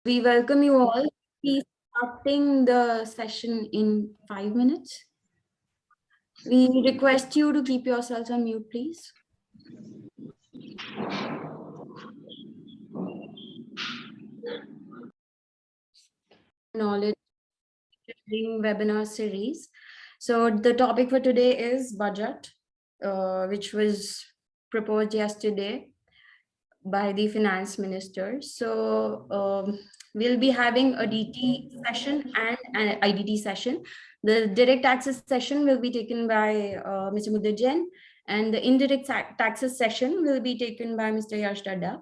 We welcome you all. Please starting the session in 5 minutes. We request you to keep yourselves on mute, please. Knowledge sharing webinar series. So the topic for today is budget, which was proposed yesterday by the finance minister. So we'll be having a DT session and an IDT session. The direct taxes session will be taken by Mr. Mudit Jain, and the indirect taxes session will be taken by Mr. Yash Dadda.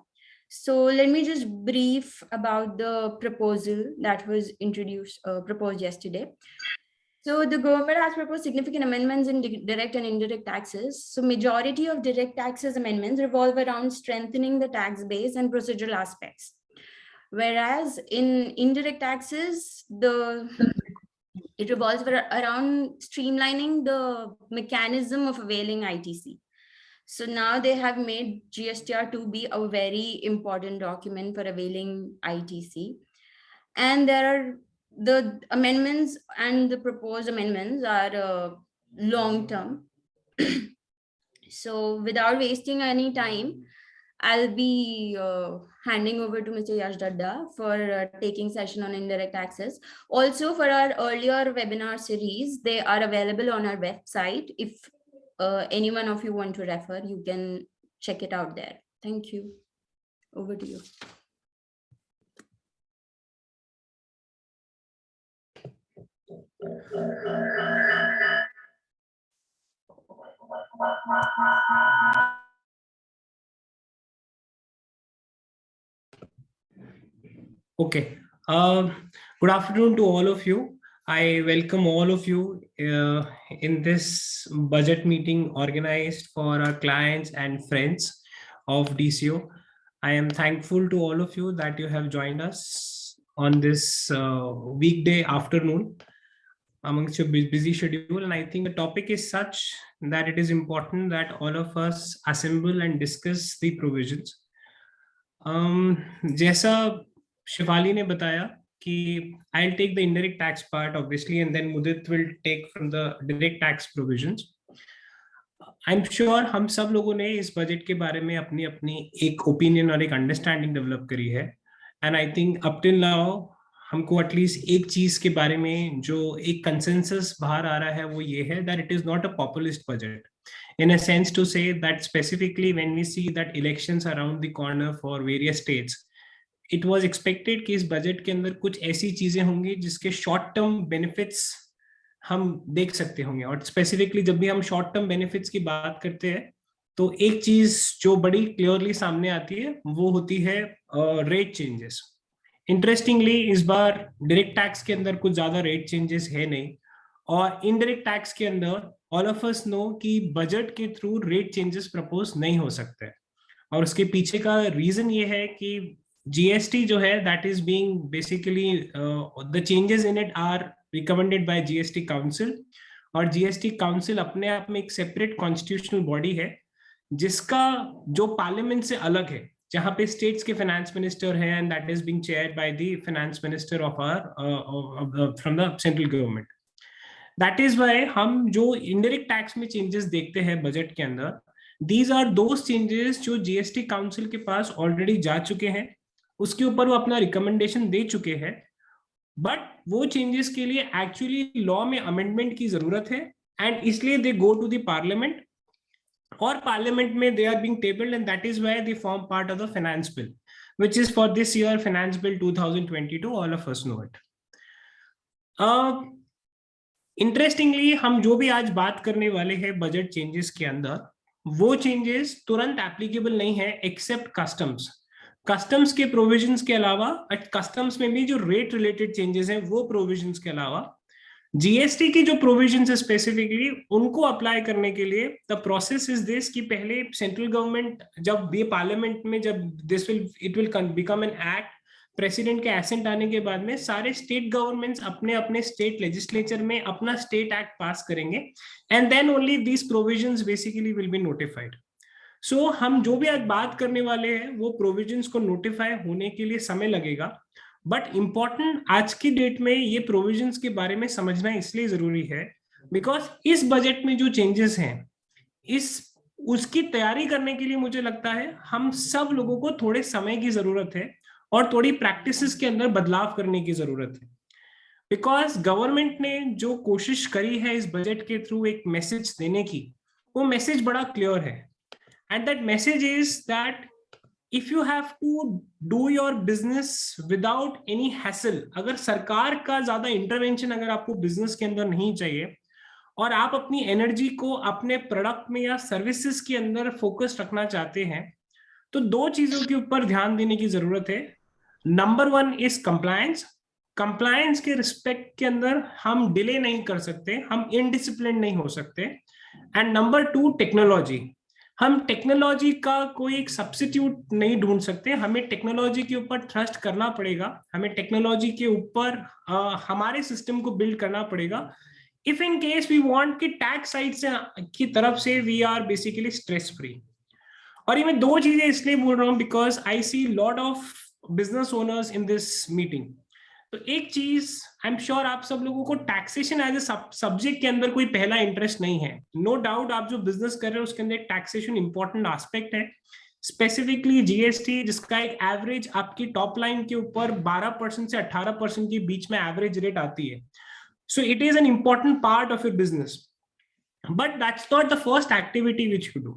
So let me just brief about the proposal that was proposed yesterday. So the government has proposed significant amendments in direct and indirect taxes. So majority of direct taxes amendments revolve around strengthening the tax base and procedural aspects. Whereas in indirect taxes, it revolves around streamlining the mechanism of availing ITC. So now they have made GSTR to be a very important document for availing ITC. And there are the amendments, and the proposed amendments are long term. So without wasting any time, I'll be handing over to Mr. Yash Dadda for taking session on indirect taxes. Also, for our earlier webinar series, they are available on our website. If any one of you want to refer, you can check it out there. Thank you. Over to you. Okay. Good afternoon to all of you. I welcome all of you in this budget meeting organized for our clients and friends of DCO. I am thankful to all of you that you have joined us on this weekday afternoon amongst your busy schedule. And I think the topic is such that it is important that all of us assemble and discuss the provisions. जैसा Shefali ने बताया कि I'll take the indirect tax part obviously, and then Mudit will take from the direct tax provisions. I'm sure हम सब लोगों ने इस budget के बारे में अपनी अपनी एक ओपिनियन और एक अंडरस्टैंडिंग डेवलप करी है. And I think up till now हमको एटलीस्ट एक चीज के बारे में जो एक कंसेंसस बाहर आ रहा है वो ये है that it is not a populist budget. In a sense to say that specifically when we see that elections around the corner for various states, it was expected कि इस बजट के अंदर कुछ ऐसी चीजें होंगी जिसके शॉर्ट टर्म बेनिफिट्स हम देख सकते होंगे. और स्पेसिफिकली जब भी हम शॉर्ट टर्म बेनिफिट्स की बात करते हैं तो एक चीज जो बड़ी क्लियरली सामने आती है वो होती है रेट चेंजेस. इंटरेस्टिंगली इस बार डायरेक्ट टैक्स के अंदर कुछ ज्यादा रेट चेंजेस है नहीं, और इनडायरेक्ट टैक्स के अंदर ऑल ऑफ अस नो कि बजट के थ्रू रेट चेंजेस प्रपोज नहीं हो सकते. और उसके पीछे का रीजन ये है कि जीएसटी जो है that is being basically the changes in it are recommended by GST council, और जीएसटी काउंसिल अपने आप में एक सेपरेट कॉन्स्टिट्यूशनल बॉडी है जिसका जो पार्लियामेंट से अलग है, जहां पे स्टेट्स के फाइनेंस मिनिस्टर है, and that is being chaired by the finance minister of our from the central government. That is why हम जो इनडायरेक्ट टैक्स में चेंजेस देखते हैं बजट के अंदर, दीज आर दोज चेंजेस जो जीएसटी काउंसिल के पास ऑलरेडी जा चुके हैं, उसके ऊपर वो अपना रिकमेंडेशन दे चुके हैं, बट वो चेंजेस के लिए एक्चुअली लॉ में अमेंडमेंट की जरूरत है, एंड इसलिए they go to the parliament, और पार्लियामेंट में they are being tabled, and that is why they form part of the finance bill which is for this year finance bill 2022. All of us know it. Interestingly हम जो भी आज बात करने वाले हैं बजट चेंजेस के अंदर, वो चेंजेस तुरंत एप्लीकेबल नहीं है एक्सेप्ट कस्टम्स के प्रोविजंस के अलावा. कस्टम्स में भी जो रेट रिलेटेड चेंजेस हैं वो प्रोविजंस के अलावा जीएसटी की जो प्रोविजंस है स्पेसिफिकली उनको अप्लाई करने के लिए द प्रोसेस इज दिस कि पहले सेंट्रल गवर्नमेंट जब ये पार्लियामेंट में जब this will it will become an act, president के एसेंट आने के बाद में सारे स्टेट गवर्नमेंट्स अपने अपने स्टेट लेजिस्लेचर में अपना स्टेट एक्ट पास करेंगे, and then only these provisions basically will be notified. So हम जो भी आज बात करने वाले हैं वो प्रोविजंस को नोटिफाई होने के लिए समय लगेगा, बट इम्पॉर्टेंट आज की डेट में ये प्रोविजंस के बारे में समझना इसलिए जरूरी है बिकॉज इस बजट में जो चेंजेस हैं इस उसकी तैयारी करने के लिए मुझे लगता है हम सब लोगों को थोड़े समय की जरूरत है और थोड़ी प्रैक्टिसेस के अंदर बदलाव करने की जरूरत है बिकॉज गवर्नमेंट ने जो कोशिश करी है इस बजट के थ्रू एक मैसेज देने की, वो मैसेज बड़ा क्लियर है and that message is that if you have to do your business without any hassle, अगर सरकार का ज्यादा इंटरवेंशन अगर आपको बिजनेस के अंदर नहीं चाहिए और आप अपनी एनर्जी को अपने प्रोडक्ट में या सर्विसेज के अंदर फोकस रखना चाहते हैं, तो दो चीजों के ऊपर ध्यान देने की जरूरत है. Number one is compliance. Compliance के रिस्पेक्ट के अंदर हम डिले नहीं कर सकते, हम इनडिसिप्लिन नहीं हो सकते. And number two technology. हम टेक्नोलॉजी का कोई एक सब्स्टिट्यूट नहीं ढूंढ सकते, हमें टेक्नोलॉजी के ऊपर ट्रस्ट करना पड़ेगा, हमें टेक्नोलॉजी के ऊपर हमारे सिस्टम को बिल्ड करना पड़ेगा if in case we want कि टैक्स साइड से की तरफ से we are basically stress free. और ये मैं दो चीजें इसलिए बोल रहा हूँ because I see lot of business owners in this meeting. तो एक चीज आई एम श्योर आप सब लोगों को टैक्सेशन एज ए सब्जेक्ट के अंदर कोई पहला इंटरेस्ट नहीं है. नो डाउट आप जो बिजनेस कर रहे हो उसके अंदर टैक्सेशन इंपॉर्टेंट एस्पेक्ट है, स्पेसिफिकली जीएसटी जिसका एक एवरेज आपकी टॉप लाइन के ऊपर 12% से 18% के बीच में एवरेज रेट आती है. So it is an important part of your business, but that's not the first activity which you do.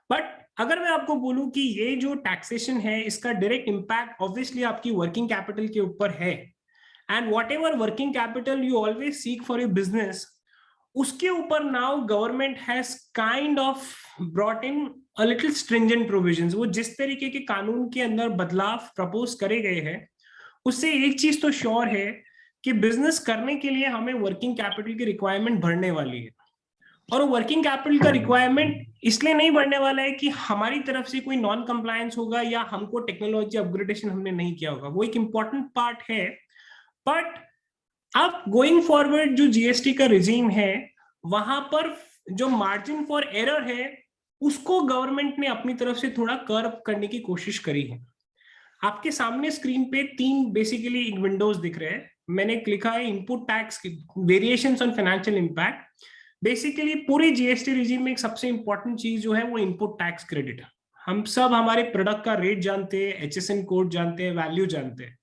But अगर मैं आपको बोलूं कि ये जो टैक्सेशन है इसका डायरेक्ट इम्पैक्ट ऑब्वियसली आपकी वर्किंग कैपिटल के ऊपर है and what ever working capital you always seek for your business, उसके ऊपर now government has kind of brought in a little stringent provisions. वो जिस तरीके के कानून के अंदर बदलाव प्रपोज करे गए हैं उससे एक चीज तो श्योर है कि बिजनेस करने के लिए हमें वर्किंग कैपिटल की रिक्वायरमेंट बढ़ने वाली है. और वर्किंग कैपिटल का रिक्वायरमेंट इसलिए नहीं बढ़ने वाला है कि हमारी तरफ से कोई नॉन कंप्लायंस होगा या हमको टेक्नोलॉजी अपग्रेडेशन हमने नहीं किया होगा, वो एक इंपॉर्टेंट पार्ट है. बट अब गोइंग फॉरवर्ड जो जीएसटी का रिजीम है वहां पर जो मार्जिन फॉर एरर है उसको गवर्नमेंट ने अपनी तरफ से थोड़ा कर्व करने की कोशिश करी है. आपके सामने स्क्रीन पे तीन बेसिकली विंडोज दिख रहे हैं. मैंने लिखा है input tax variations on financial impact. Basically पूरी जीएसटी रिजीम में एक सबसे इंपॉर्टेंट चीज जो है वो इनपुट टैक्स क्रेडिट. हम सब हमारे प्रोडक्ट का रेट जानते हैं, एचएसएन कोड जानते हैं, वैल्यू जानते हैं.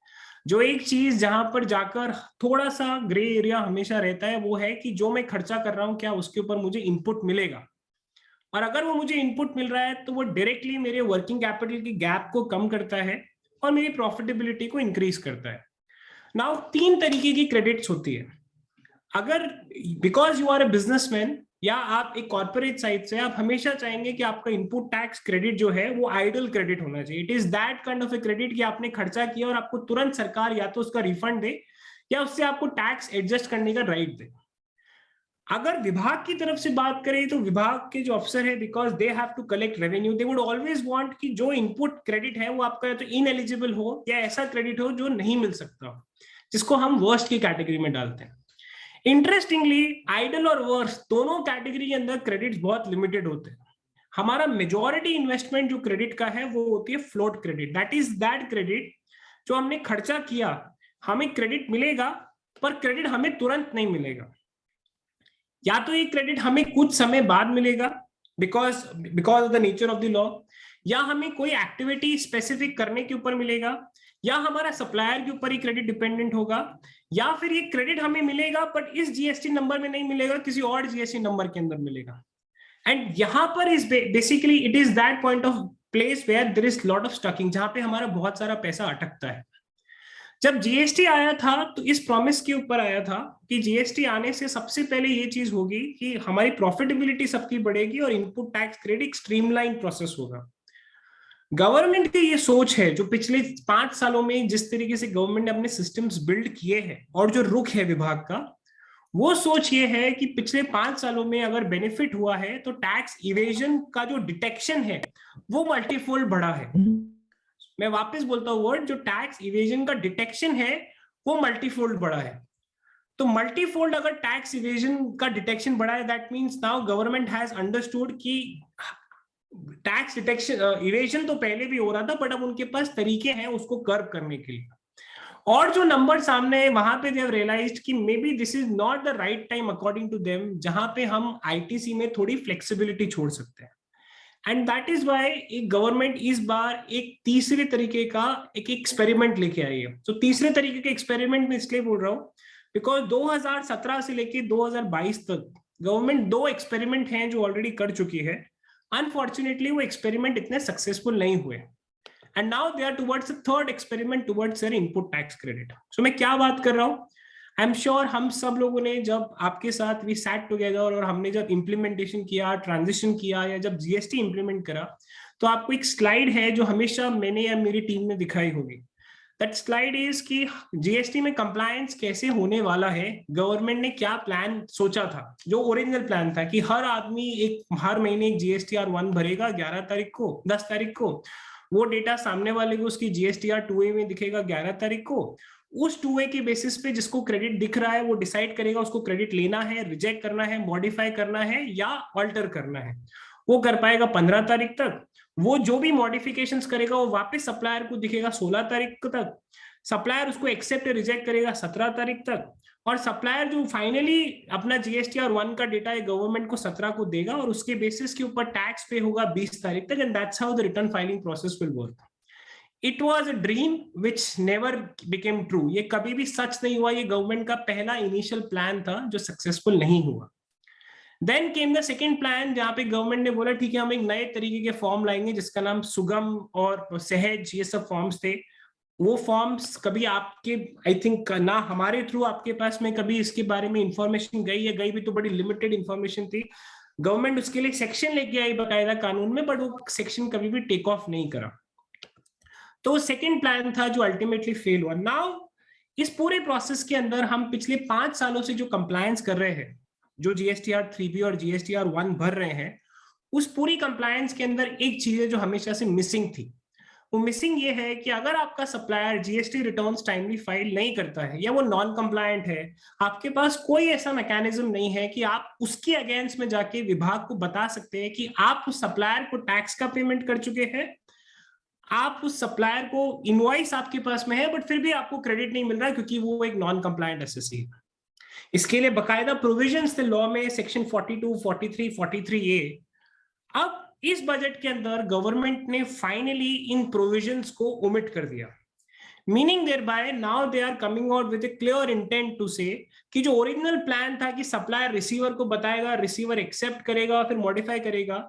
जो एक चीज जहां पर जाकर थोड़ा सा ग्रे एरिया हमेशा रहता है वो है कि जो मैं खर्चा कर रहा हूं क्या उसके ऊपर मुझे इनपुट मिलेगा, और अगर वो मुझे इनपुट मिल रहा है तो वो डायरेक्टली मेरे वर्किंग कैपिटल की गैप को कम करता है और मेरी प्रॉफिटेबिलिटी को इंक्रीज करता है. नाउ तीन तरीके की क्रेडिट्स होती है. अगर because you are a businessman या आप एक कॉर्पोरेट साइड से आप हमेशा चाहेंगे कि आपका इनपुट टैक्स क्रेडिट जो है वो आइडल क्रेडिट होना चाहिए. It is that kind of a credit कि आपने खर्चा किया और आपको तुरंत सरकार या तो उसका रिफंड दे या उससे आपको टैक्स एडजस्ट करने का राइट दे. अगर विभाग की तरफ से बात करें तो विभाग के जो अफसर है because they have to collect revenue, they would always want कि जो इनपुट क्रेडिट है वो आपका तो इनएलिजिबल हो या ऐसा क्रेडिट हो जो नहीं मिल सकता, जिसको हम वर्स्ट की कैटेगरी में डालते हैं. इंटरेस्टिंगली आइडल और वर्स्ट दोनों कैटेगरी के अंदर क्रेडिट्स बहुत लिमिटेड होते हैं. हमारा मेजॉरिटी इन्वेस्टमेंट जो क्रेडिट का है वो होती है float credit. That is that credit जो हमने खर्चा किया हमें क्रेडिट मिलेगा पर क्रेडिट हमें तुरंत नहीं मिलेगा. या तो ये क्रेडिट हमें कुछ समय बाद मिलेगा because of the nature of the law, या हमें कोई एक्टिविटी स्पेसिफिक करने के ऊपर मिलेगा, या हमारा सप्लायर के ऊपर ही क्रेडिट डिपेंडेंट होगा, या फिर ये क्रेडिट हमें मिलेगा बट इस जीएसटी नंबर में नहीं मिलेगा, किसी और जीएसटी नंबर के अंदर मिलेगा. एंड यहाँ पर is basically it is that point of place where there is lot of stocking, जहां पे हमारा बहुत सारा पैसा अटकता है. जब जीएसटी आया था तो इस प्रॉमिस के ऊपर आया था कि जीएसटी आने से सबसे पहले ये चीज होगी कि हमारी प्रॉफिटेबिलिटी सबकी बढ़ेगी और input tax credit streamline process होगा. गवर्नमेंट की ये सोच है जो पिछले 5 सालों में जिस तरीके से गवर्नमेंट ने अपने सिस्टम्स बिल्ड किए हैं और जो रुख है विभाग का, वो सोच ये है कि पिछले 5 सालों में अगर बेनिफिट हुआ है तो टैक्स इवेजन का जो डिटेक्शन है वो मल्टीफोल्ड बढ़ा है. मैं वापस बोलता हूँ वर्ड, जो टैक्स इवेजन का डिटेक्शन है वो मल्टीफोल्ड बढ़ा है. तो मल्टीफोल्ड अगर टैक्स इवेजन का डिटेक्शन बढ़ा है that means now government has understood कि टैक्स डिटेक्शन इवेजन तो पहले भी हो रहा था बट अब उनके पास तरीके हैं उसको कर्व करने के लिए. और जो नंबर सामने है वहां पे दे हैव रियलाइज्ड कि may be this is not the right time according to them, जहां पे हम आईटीसी में थोड़ी फ्लेक्सिबिलिटी छोड़ सकते हैं। एंड दैट इज वाई एक गवर्नमेंट इस बार एक तीसरे तरीके का एक एक्सपेरिमेंट लेके आई है। तो तीसरे तरीके के एक्सपेरिमेंट में इसलिए बोल रहा हूँ बिकॉज 2017 से लेके 2022 तक गवर्नमेंट 2 एक्सपेरिमेंट हैं जो ऑलरेडी कर चुकी है। अनफॉर्चुनेटली वो एक्सपेरिमेंट इतने सक्सेसफुल नहीं हुए, and now they are towards a third experiment towards their input tax credit. So मैं क्या बात कर रहा हूँ, आई एम श्योर हम सब लोगों ने जब आपके साथ वी सैट टुगेदर और हमने जब इम्प्लीमेंटेशन किया, ट्रांजिशन किया, या जब जीएसटी इंप्लीमेंट करा, तो आपको एक स्लाइड है जो हमेशा मैंने या मेरी टीम ने दिखाई होगी। दैट स्लाइड इज कि जीएसटी में कंप्लायंस कैसे होने वाला है, गवर्नमेंट ने क्या प्लान सोचा था। जो ओरिजिनल प्लान था कि हर आदमी हर महीने एक जीएसटीआर 1 भरेगा 11 तारीख को, 10 तारीख को, वो डेटा सामने वाले को उसकी जीएसटीआर 2A में दिखेगा 11 तारीख को। उस 2A के बेसिस पे जिसको क्रेडिट दिख रहा है वो डिसाइड करेगा उसको क्रेडिट लेना है, रिजेक्ट करना है, मॉडिफाई करना है या ऑल्टर करना है। वो कर पाएगा 15 तारीख तक। वो जो भी मॉडिफिकेशंस करेगा वो वापस सप्लायर को दिखेगा 16 तारीख तक। सप्लायर उसको एक्सेप्ट रिजेक्ट करेगा 17 तारीख तक। और सप्लायर जो फाइनली अपना जीएसटीआर 1 का डेटा है गवर्नमेंट को 17 को देगा और उसके बेसिस के ऊपर टैक्स पे होगा 20 तारीख तक। And that's how the return filing process will work. It was a dream which never became true. ये कभी भी सच नहीं हुआ। ये गवर्नमेंट का पहला इनिशियल प्लान था जो सक्सेसफुल नहीं हुआ। Then came the second plan, जहां पे गवर्नमेंट ने बोला ठीक है हम एक नए तरीके के फॉर्म लाएंगे जिसका नाम सुगम और सहज, ये सब फॉर्म्स थे। वो फॉर्म्स कभी आपके आई थिंक ना हमारे थ्रू आपके पास में कभी इसके बारे में इंफॉर्मेशन गई है, गई भी तो बड़ी लिमिटेड इंफॉर्मेशन थी। गवर्नमेंट उसके लिए सेक्शन लेके आई बाकायदा कानून में, बट वो सेक्शन कभी भी टेक ऑफ नहीं करा। तो सेकेंड प्लान था जो अल्टीमेटली फेल हुआ। नाउ इस पूरे प्रोसेस के अंदर हम पिछले 5 सालों से जो कंप्लायंस कर रहे हैं, जो जीएसटीआर 3B और जीएसटीआर 1 भर रहे हैं, उस पूरी कंप्लायंस के अंदर एक चीज है जो हमेशा से मिसिंग थी। वो मिसिंग ये है कि अगर आपका supplier GST returns timely file नहीं करता है या वो नॉन कंप्लायंट है, आपके पास कोई ऐसा मैकेनिज्म नहीं है कि आप उसके अगेंस्ट में जाके विभाग को बता सकते हैं कि आप उस सप्लायर को टैक्स का पेमेंट कर चुके हैं, आप उस सप्लायर को इनवॉइस आपके पास में है बट फिर भी आपको क्रेडिट नहीं मिल रहा है क्योंकि वो एक नॉन कंप्लायंट एसएससी है। इसके लिए बकायदा प्रोविजंस थे लॉ में, सेक्शन 42, 43, 43A। अब इस बजट के अंदर गवर्नमेंट ने फाइनली इन प्रोविजंस को ओमिट कर दिया, meaning thereby now they are coming out with a clear intent to say कि जो ओरिजिनल प्लान था कि सप्लायर रिसीवर को बताएगा, रिसीवर एक्सेप्ट करेगा फिर मॉडिफाई करेगा,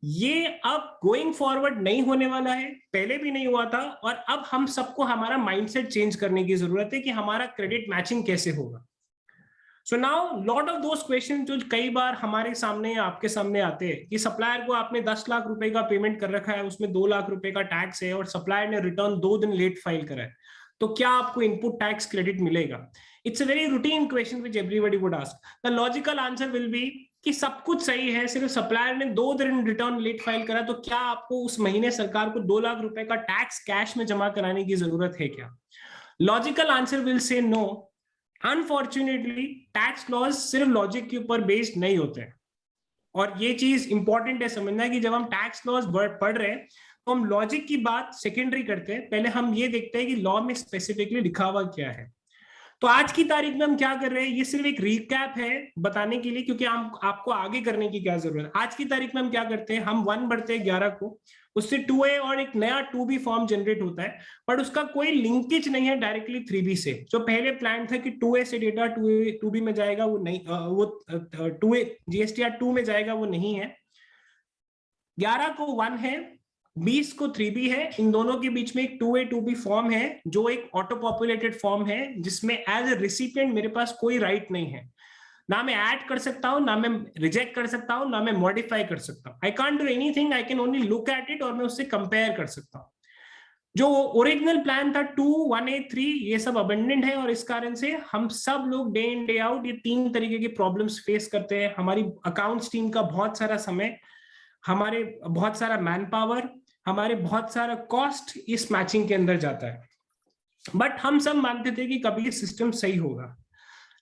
ये अब गोइंग फॉरवर्ड नहीं होने वाला है, पहले भी नहीं हुआ था। और अब हम सबको हमारा माइंडसेट चेंज करने की जरूरत है कि हमारा क्रेडिट मैचिंग कैसे होगा। So now lot of those question जो कई बार हमारे सामने या आपके सामने आते हैं कि सप्लायर को आपने 10 लाख रुपए का पेमेंट कर रखा है, उसमें 2 लाख रुपए का टैक्स है और सप्लायर ने रिटर्न 2 दिन लेट फाइल करा है, तो क्या आपको इनपुट टैक्स क्रेडिट मिलेगा? It's a very routine question which everybody would ask. The logical answer will be कि सब कुछ सही है, सिर्फ सप्लायर ने 2 दिन रिटर्न लेट फाइल करा, तो क्या आपको उस महीने सरकार को 2 लाख रुपए का टैक्स कैश में जमा कराने की जरूरत है क्या? Logical answer will say no. Unfortunately tax laws सिर्फ लॉजिक के ऊपर बेस्ड नहीं होते हैं, और ये चीज इंपॉर्टेंट है समझना कि जब हम टैक्स लॉज पढ़ रहे हैं तो हम लॉजिक की बात सेकेंडरी करते हैं, पहले हम ये देखते हैं कि लॉ में स्पेसिफिकली लिखा हुआ क्या है। तो आज की तारीख में हम क्या कर रहे हैं, ये सिर्फ एक रिकैप है बताने के लिए, क्योंकि हम आपको आगे करने की क्या जरूरत है। आज की तारीख में हम क्या करते हैं, हम 1 भरते हैं 11 को, उससे 2A और एक नया 2B फॉर्म जनरेट होता है, बट उसका कोई लिंकेज नहीं है डायरेक्टली 3B से। जो पहले प्लान था कि 2A से डेटा 2B में जाएगा, वो नहीं, वो 2A जीएसटीआर 2 में जाएगा, वो नहीं है। 11 को 1 है, 20 को 3B है, इन दोनों के बीच में एक 2A 2B फॉर्म है जो एक ऑटो पॉपुलेटेड फॉर्म है, जिसमें एज ए रिसिपिएंट मेरे पास कोई राइट नहीं है, ना मैं ऐड कर सकता हूं, ना मैं रिजेक्ट कर सकता हूं, ना मैं मॉडिफाई कर सकता हूं। I can't do anything, I can only look at it और मैं उससे कंपेयर कर सकता हूं। जो ओरिजिनल प्लान था 2, 1A, 3, ये सब अबेंडेंट है, और इस कारण से हम सब लोग डे इन डे आउट ये 3 तरीके के प्रॉब्लम्स फेस करते हैं। हमारी अकाउंट्स टीम का बहुत सारा समय, हमारे बहुत सारा मैन पावर, हमारे बहुत सारा कॉस्ट इस मैचिंग के अंदर जाता है, बट हम सब मानते थे कि कभी ये सिस्टम सही होगा।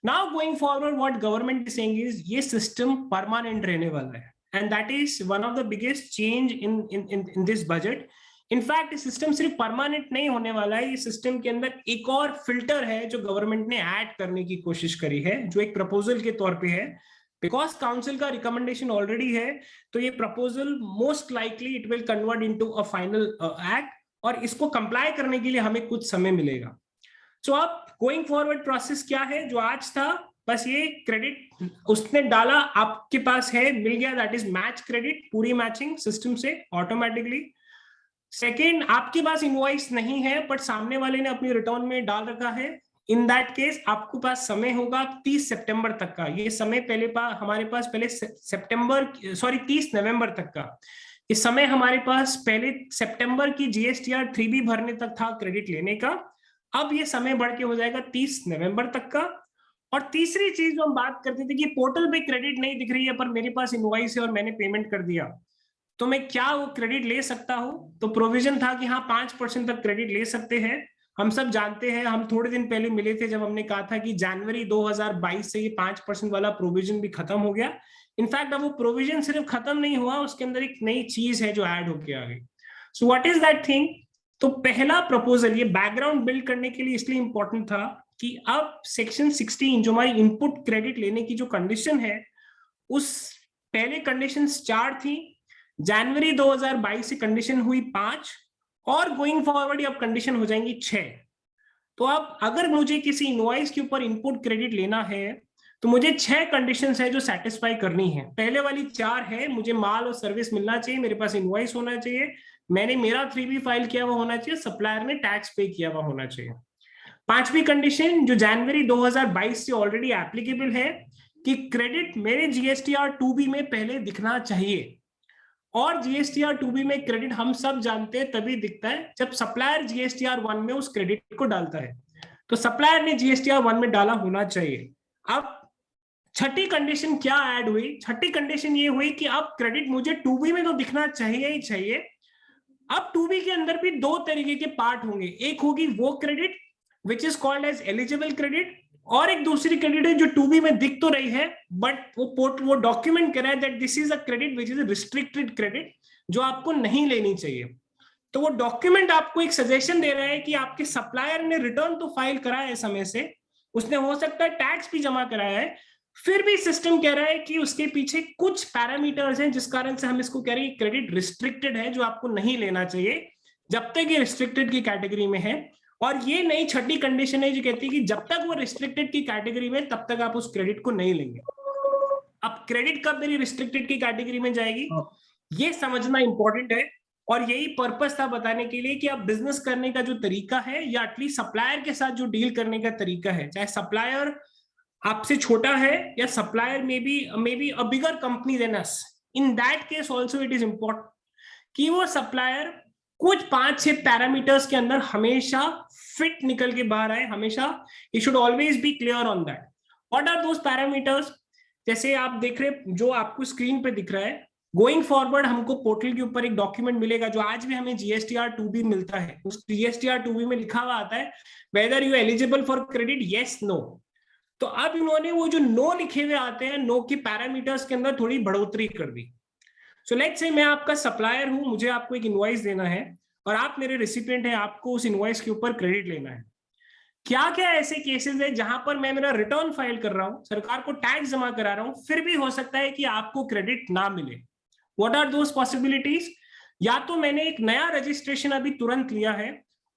Now going forward, what government is saying is ये system permanent रहने वाला है, and that is one of the biggest change in this budget, in fact ये सिस्टम सिर्फ परमानेंट नहीं होने वाला है, ये सिस्टम के अंदर एक और फिल्टर है जो गवर्नमेंट ने ऐड करने की कोशिश करी है, जो एक प्रपोजल के तौर पे है। बिकॉज काउंसिल का रिकमेंडेशन ऑलरेडी है, तो ये proposal most likely it will convert into a final act, और इसको कंप्लाई करने के लिए हमें कुछ समय मिलेगा। सो अब गोइंग फॉरवर्ड प्रोसेस क्या है, जो आज था बस ये क्रेडिट उसने डाला, आपके पास है, मिल गया, दैट इज मैच क्रेडिट, पूरी मैचिंग सिस्टम से ऑटोमेटिकली। सेकेंड, आपके पास इनवॉइस नहीं है बट सामने वाले ने अपनी रिटर्न में डाल रखा है, इन दैट केस आपके पास समय होगा 30 सितंबर तक का। ये समय पहले हमारे पास पहले 30 नवंबर तक का ये समय हमारे पास पहले सितंबर की GSTR 3B भरने तक था क्रेडिट लेने का। अब ये समय बढ़ के हो जाएगा 30 नवंबर तक का। और तीसरी चीज जो हम बात करते थे कि पोर्टल पे क्रेडिट नहीं दिख रही है पर मेरे पास इनवॉइस है और मैंने पेमेंट कर दिया, तो मैं क्या वो क्रेडिट ले सकता हूं? तो प्रोविजन था कि हाँ 5% तक क्रेडिट ले सकते हैं। हम सब जानते हैं, हम थोड़े दिन पहले मिले थे जब हमने कहा था कि जनवरी 2022 से ये 5% वाला प्रोविजन भी खत्म हो गया। इनफैक्ट अब वो प्रोविजन सिर्फ खत्म नहीं हुआ, उसके अंदर एक नई चीज है जो ऐड होके आ गई। So what is that thing? तो पहला प्रपोजल, ये बैकग्राउंड बिल्ड करने के लिए इसलिए इंपॉर्टेंट था कि अब सेक्शन 16 जो हमारी इनपुट क्रेडिट लेने की जो कंडीशन है, उस पहले कंडीशन 4 थी, जनवरी 2022 से कंडीशन हुई 5, और गोइंग फॉरवर्ड अब कंडीशन हो जाएंगी 6। तो अब अगर मुझे किसी इनवॉइस के ऊपर इनपुट क्रेडिट लेना है तो मुझे 6 कंडीशंस है जो सेटिस्फाई करनी है। पहले वाली 4 है, मुझे माल और सर्विस मिलना चाहिए, मेरे पास इनवॉइस होना चाहिए, मैंने मेरा 3B फाइल किया हुआ होना चाहिए, सप्लायर ने टैक्स पे किया हुआ होना चाहिए। 5वीं कंडीशन जो जनवरी 2022 से ऑलरेडी एप्लीकेबल है कि क्रेडिट मेरे GSTR 2B में पहले दिखना चाहिए। और GSTR 2B में क्रेडिट हम सब जानते हैं तभी दिखता है जब सप्लायर GSTR 1 में उस क्रेडिट को डालता है, तो सप्लायर ने GSTR 1 में डाला होना चाहिए। अब छठी कंडीशन क्या ऐड हुई? छठी कंडीशन ये हुई कि अब क्रेडिट मुझे 2B में तो दिखना चाहिए ही चाहिए। अब 2B के अंदर भी 2 तरीके के पार्ट होंगे, एक होगी वो credit which is called as eligible credit, और एक दूसरी क्रेडिट है जो 2B में दिख तो रही है बट वो डॉक्यूमेंट कर रहा है that this is a credit which is a restricted credit, जो आपको नहीं लेनी चाहिए। तो वो डॉक्यूमेंट आपको एक सजेशन दे रहा है कि आपके सप्लायर ने रिटर्न तो फाइल कराया है समय से, उसने हो सकता है टैक्स भी जमा कराया है, फिर भी सिस्टम कह रहा है कि उसके पीछे कुछ पैरामीटर्स हैं जिस कारण से हम इसको कह रहे हैं क्रेडिट रिस्ट्रिक्टेड है, जो आपको नहीं लेना चाहिए जब तक ये रिस्ट्रिक्टेड की कैटेगरी में है। और ये नई छठी कंडीशन है जो कहती है कि जब तक वो रिस्ट्रिक्टेड की कैटेगरी में तब तक आप उस क्रेडिट को नहीं लेंगे। अब क्रेडिट कब मेरी रिस्ट्रिक्टेड की कैटेगरी में जाएगी ये समझना इंपॉर्टेंट है, और यही पर्पस था बताने के लिए कि आप बिजनेस करने का जो तरीका है या एटलीस्ट सप्लायर के साथ जो डील करने का तरीका है, चाहे सप्लायर आपसे छोटा है या supplier may be a bigger company than us, in that case also it is important कि वो सप्लायर कुछ 5-6 पैरामीटर्स के अंदर हमेशा फिट निकल के बाहर आए, हमेशा ही should always be clear on that. What are those parameters? जैसे आप देख रहे, जो आपको स्क्रीन पे दिख रहा है, गोइंग फॉरवर्ड हमको पोर्टल के ऊपर एक डॉक्यूमेंट मिलेगा जो आज भी हमें GSTR 2B मिलता है। उस GSTR 2B में लिखा हुआ आता है whether you eligible for credit, yes no. तो अब इन्होंने वो जो नो लिखे हुए आते हैं, नो की पैरामीटर्स के अंदर थोड़ी बढ़ोतरी कर दी। सो लेट्स से मैं आपका सप्लायर हूं, मुझे आपको एक इनवॉइस देना है और आप मेरे रेसिपिएंट हैं, आपको उस इनवॉइस के ऊपर क्रेडिट लेना है। क्या क्या ऐसे केसेस है जहां पर मैं मेरा रिटर्न फाइल कर रहा हूं, सरकार को टैक्स जमा करा रहा हूं, फिर भी हो सकता है कि आपको क्रेडिट ना मिले? What are those possibilities? या तो मैंने एक नया रजिस्ट्रेशन अभी तुरंत लिया है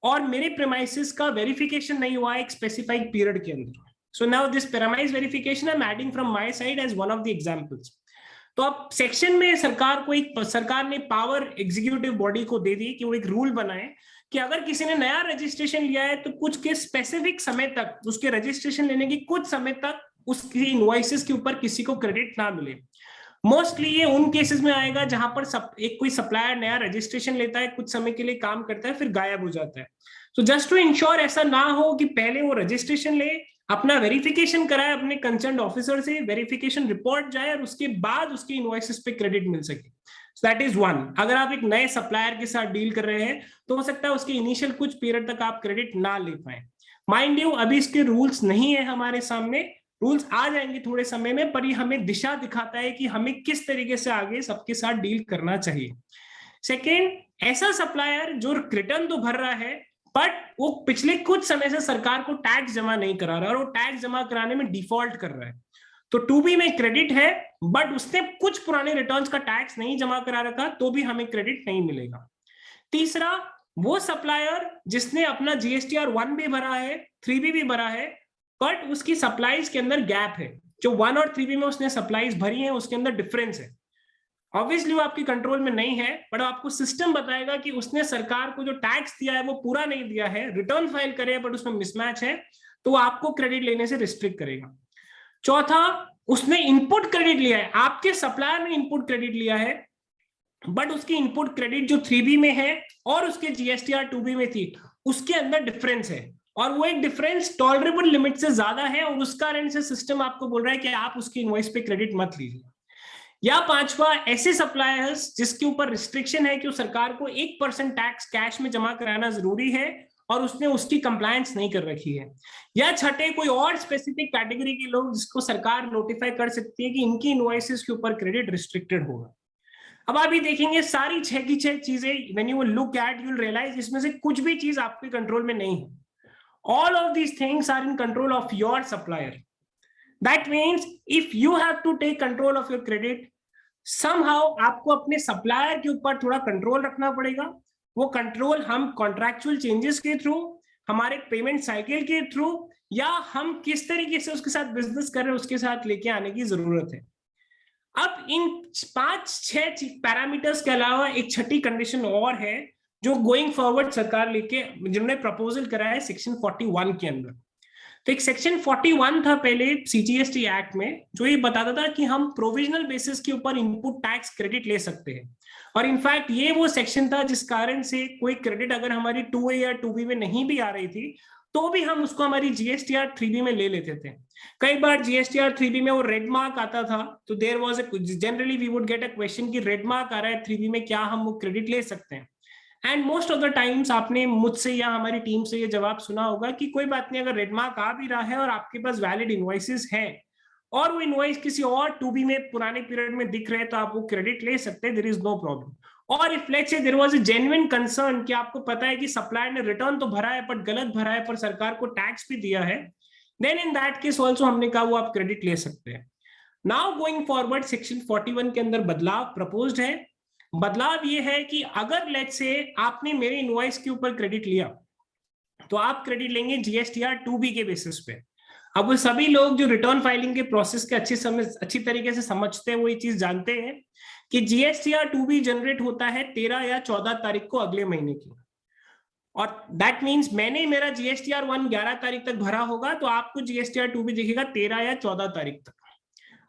और मेरे प्रेमाइसिस का वेरिफिकेशन नहीं हुआ एक स्पेसिफाइड पीरियड के अंदर। So now this premise verification I am adding from my side as one of the examples. तो अब सेक्शन में सरकार ने पावर एग्जीक्यूटिव बॉडी को दे दी कि वो एक रूल बनाए कि अगर किसी ने नया रजिस्ट्रेशन लिया है तो कुछ के स्पेसिफिक समय तक, उसके रजिस्ट्रेशन लेने की कुछ समय तक उसकी इनवॉइसेस के ऊपर किसी को क्रेडिट ना मिले। मोस्टली ये उन केसेस में आएगा जहां पर एक कोई सप्लायर नया रजिस्ट्रेशन लेता है, कुछ समय के लिए काम करता है, फिर गायब हो जाता है। तो जस्ट टू इंश्योर ऐसा ना हो कि पहले वो रजिस्ट्रेशन ले, अपना वेरिफिकेशन कराए अपने कंसर्न ऑफिसर से, वेरिफिकेशन रिपोर्ट जाए और उसके बाद उसके इनवॉइसेस पे क्रेडिट मिल सके। That is one. अगर आप एक नए सप्लायर के साथ डील कर रहे हैं तो हो सकता है उसके इनिशियल कुछ पीरियड तक आप क्रेडिट ना ले पाए। माइंड यू अभी इसके रूल्स नहीं है हमारे सामने, रूल्स आ जाएंगे थोड़े समय में, पर ये हमें दिशा दिखाता है कि हमें किस तरीके से आगे सबके साथ डील करना चाहिए। सेकेंड, ऐसा सप्लायर जो रिटर्न तो भर रहा है बट वो पिछले कुछ समय से सरकार को टैक्स जमा नहीं करा रहा है और वो टैक्स जमा कराने में डिफॉल्ट कर रहा है, तो 2B में क्रेडिट है बट उसने कुछ पुराने रिटर्न्स का टैक्स नहीं जमा करा रखा, तो भी हमें क्रेडिट नहीं मिलेगा। तीसरा, वो सप्लायर जिसने अपना GSTR 1 भी भरा है, 3B भी भरा है, बट उसकी सप्लाईज के अंदर गैप है, जो 1 और 3B में उसने सप्लाईज भरी है उसके अंदर डिफरेंस है। ऑब्वियसली वो आपकी कंट्रोल में नहीं है, बट आपको सिस्टम बताएगा कि उसने सरकार को जो टैक्स दिया है वो पूरा नहीं दिया है, रिटर्न फाइल करे बट उसमें मिसमैच है, तो आपको क्रेडिट लेने से रिस्ट्रिक्ट करेगा। चौथा, उसने इनपुट क्रेडिट लिया है, आपके सप्लायर ने इनपुट क्रेडिट लिया है बट उसकी इनपुट क्रेडिट जो 3B में है और उसके GSTR 2B में थी उसके अंदर डिफरेंस है, और वो एक डिफरेंस टॉलरेबल लिमिट से ज्यादा है, और उस कारण से सिस्टम आपको बोल रहा है कि आप उसकी इनवॉइस पे क्रेडिट मत लीजिए। या पांचवा, ऐसे सप्लायर्स जिसके ऊपर रिस्ट्रिक्शन है कि सरकार को 1% टैक्स कैश में जमा कराना जरूरी है और उसने उसकी कंप्लायंस नहीं कर रखी है। या छठे, कोई और स्पेसिफिक कैटेगरी के लोग जिसको सरकार नोटिफाई कर सकती है कि इनकी इनवॉइसेस के ऊपर क्रेडिट रिस्ट्रिक्टेड होगा। अब आप ये देखेंगे सारी 6 की 6 चीजें, when you look at you will realize इसमें से कुछ भी चीज आपके कंट्रोल में नहीं है। All of these things are in control of your supplier. That means if you have to take control of your credit, somehow आपको अपने सप्लायर के ऊपर थोड़ा कंट्रोल रखना पड़ेगा। वो कंट्रोल हम कॉन्ट्रैक्चुअल चेंजेस के थ्रू, हमारे पेमेंट साइकिल के थ्रू, या हम किस तरीके से उसके साथ बिजनेस कर रहे हैं उसके साथ लेके आने की जरूरत है। अब इन 5-6 पैरामीटर्स के अलावा एक छठी कंडीशन और है जो गोइंग फॉरवर्ड सरकार लेके जिन्होंने प्रपोजल करा है सेक्शन 41 के अंदर। तो एक सेक्शन 41 था पहले CGST एक्ट में, जो ये बताता था कि हम प्रोविजनल बेसिस के ऊपर इनपुट टैक्स क्रेडिट ले सकते हैं, और इनफैक्ट ये वो सेक्शन था जिस कारण से कोई क्रेडिट अगर हमारी 2A या 2B में नहीं भी आ रही थी तो भी हम उसको हमारी GSTR 3B में ले लेते थे। कई बार GSTR 3B में वो रेड मार्क आता था, तो there was generally we would get a question कि रेड मार्क आ रहा है 3B में, क्या हम वो क्रेडिट ले सकते हैं? And most of the times आपने मुझसे या हमारी टीम से ये जवाब सुना होगा कि कोई बात नहीं, अगर रेड मार्क आ भी रहा है और आपके पास वैलिड इनवॉइसेस है और वो इनवॉइस किसी और 2B में पुराने पीरियड में दिख रहे हैं, तो आप वो क्रेडिट ले सकते हैं, देयर इज नो प्रॉब्लम। और if let's say there was a genuine concern कि आपको पता है कि सप्लायर ने रिटर्न तो भरा है बट गलत भरा है, पर सरकार को टैक्स भी दिया है, then in that case also हमने कहा वो आप क्रेडिट ले सकते हैं। नाउ गोइंग फॉरवर्ड सेक्शन 41 के अंदर बदलाव प्रपोज्ड है। बदलाव ये है कि अगर लेट्स से आपने मेरे इनवॉइस के ऊपर क्रेडिट लिया तो आप क्रेडिट लेंगे GSTR 2B के बेसिस पे। अब वो सभी लोग जो रिटर्न फाइलिंग के प्रोसेस के अच्छी तरीके से समझते हैं वो ये चीज जानते हैं कि GSTR 2B जनरेट होता है 13 या 14 तारीख को अगले महीने की, और दैट मीन्स मैंने मेरा GSTR 1 11 तारीख तक भरा होगा तो आपको GSTR 2B दिखेगा 13 या 14 तारीख तक।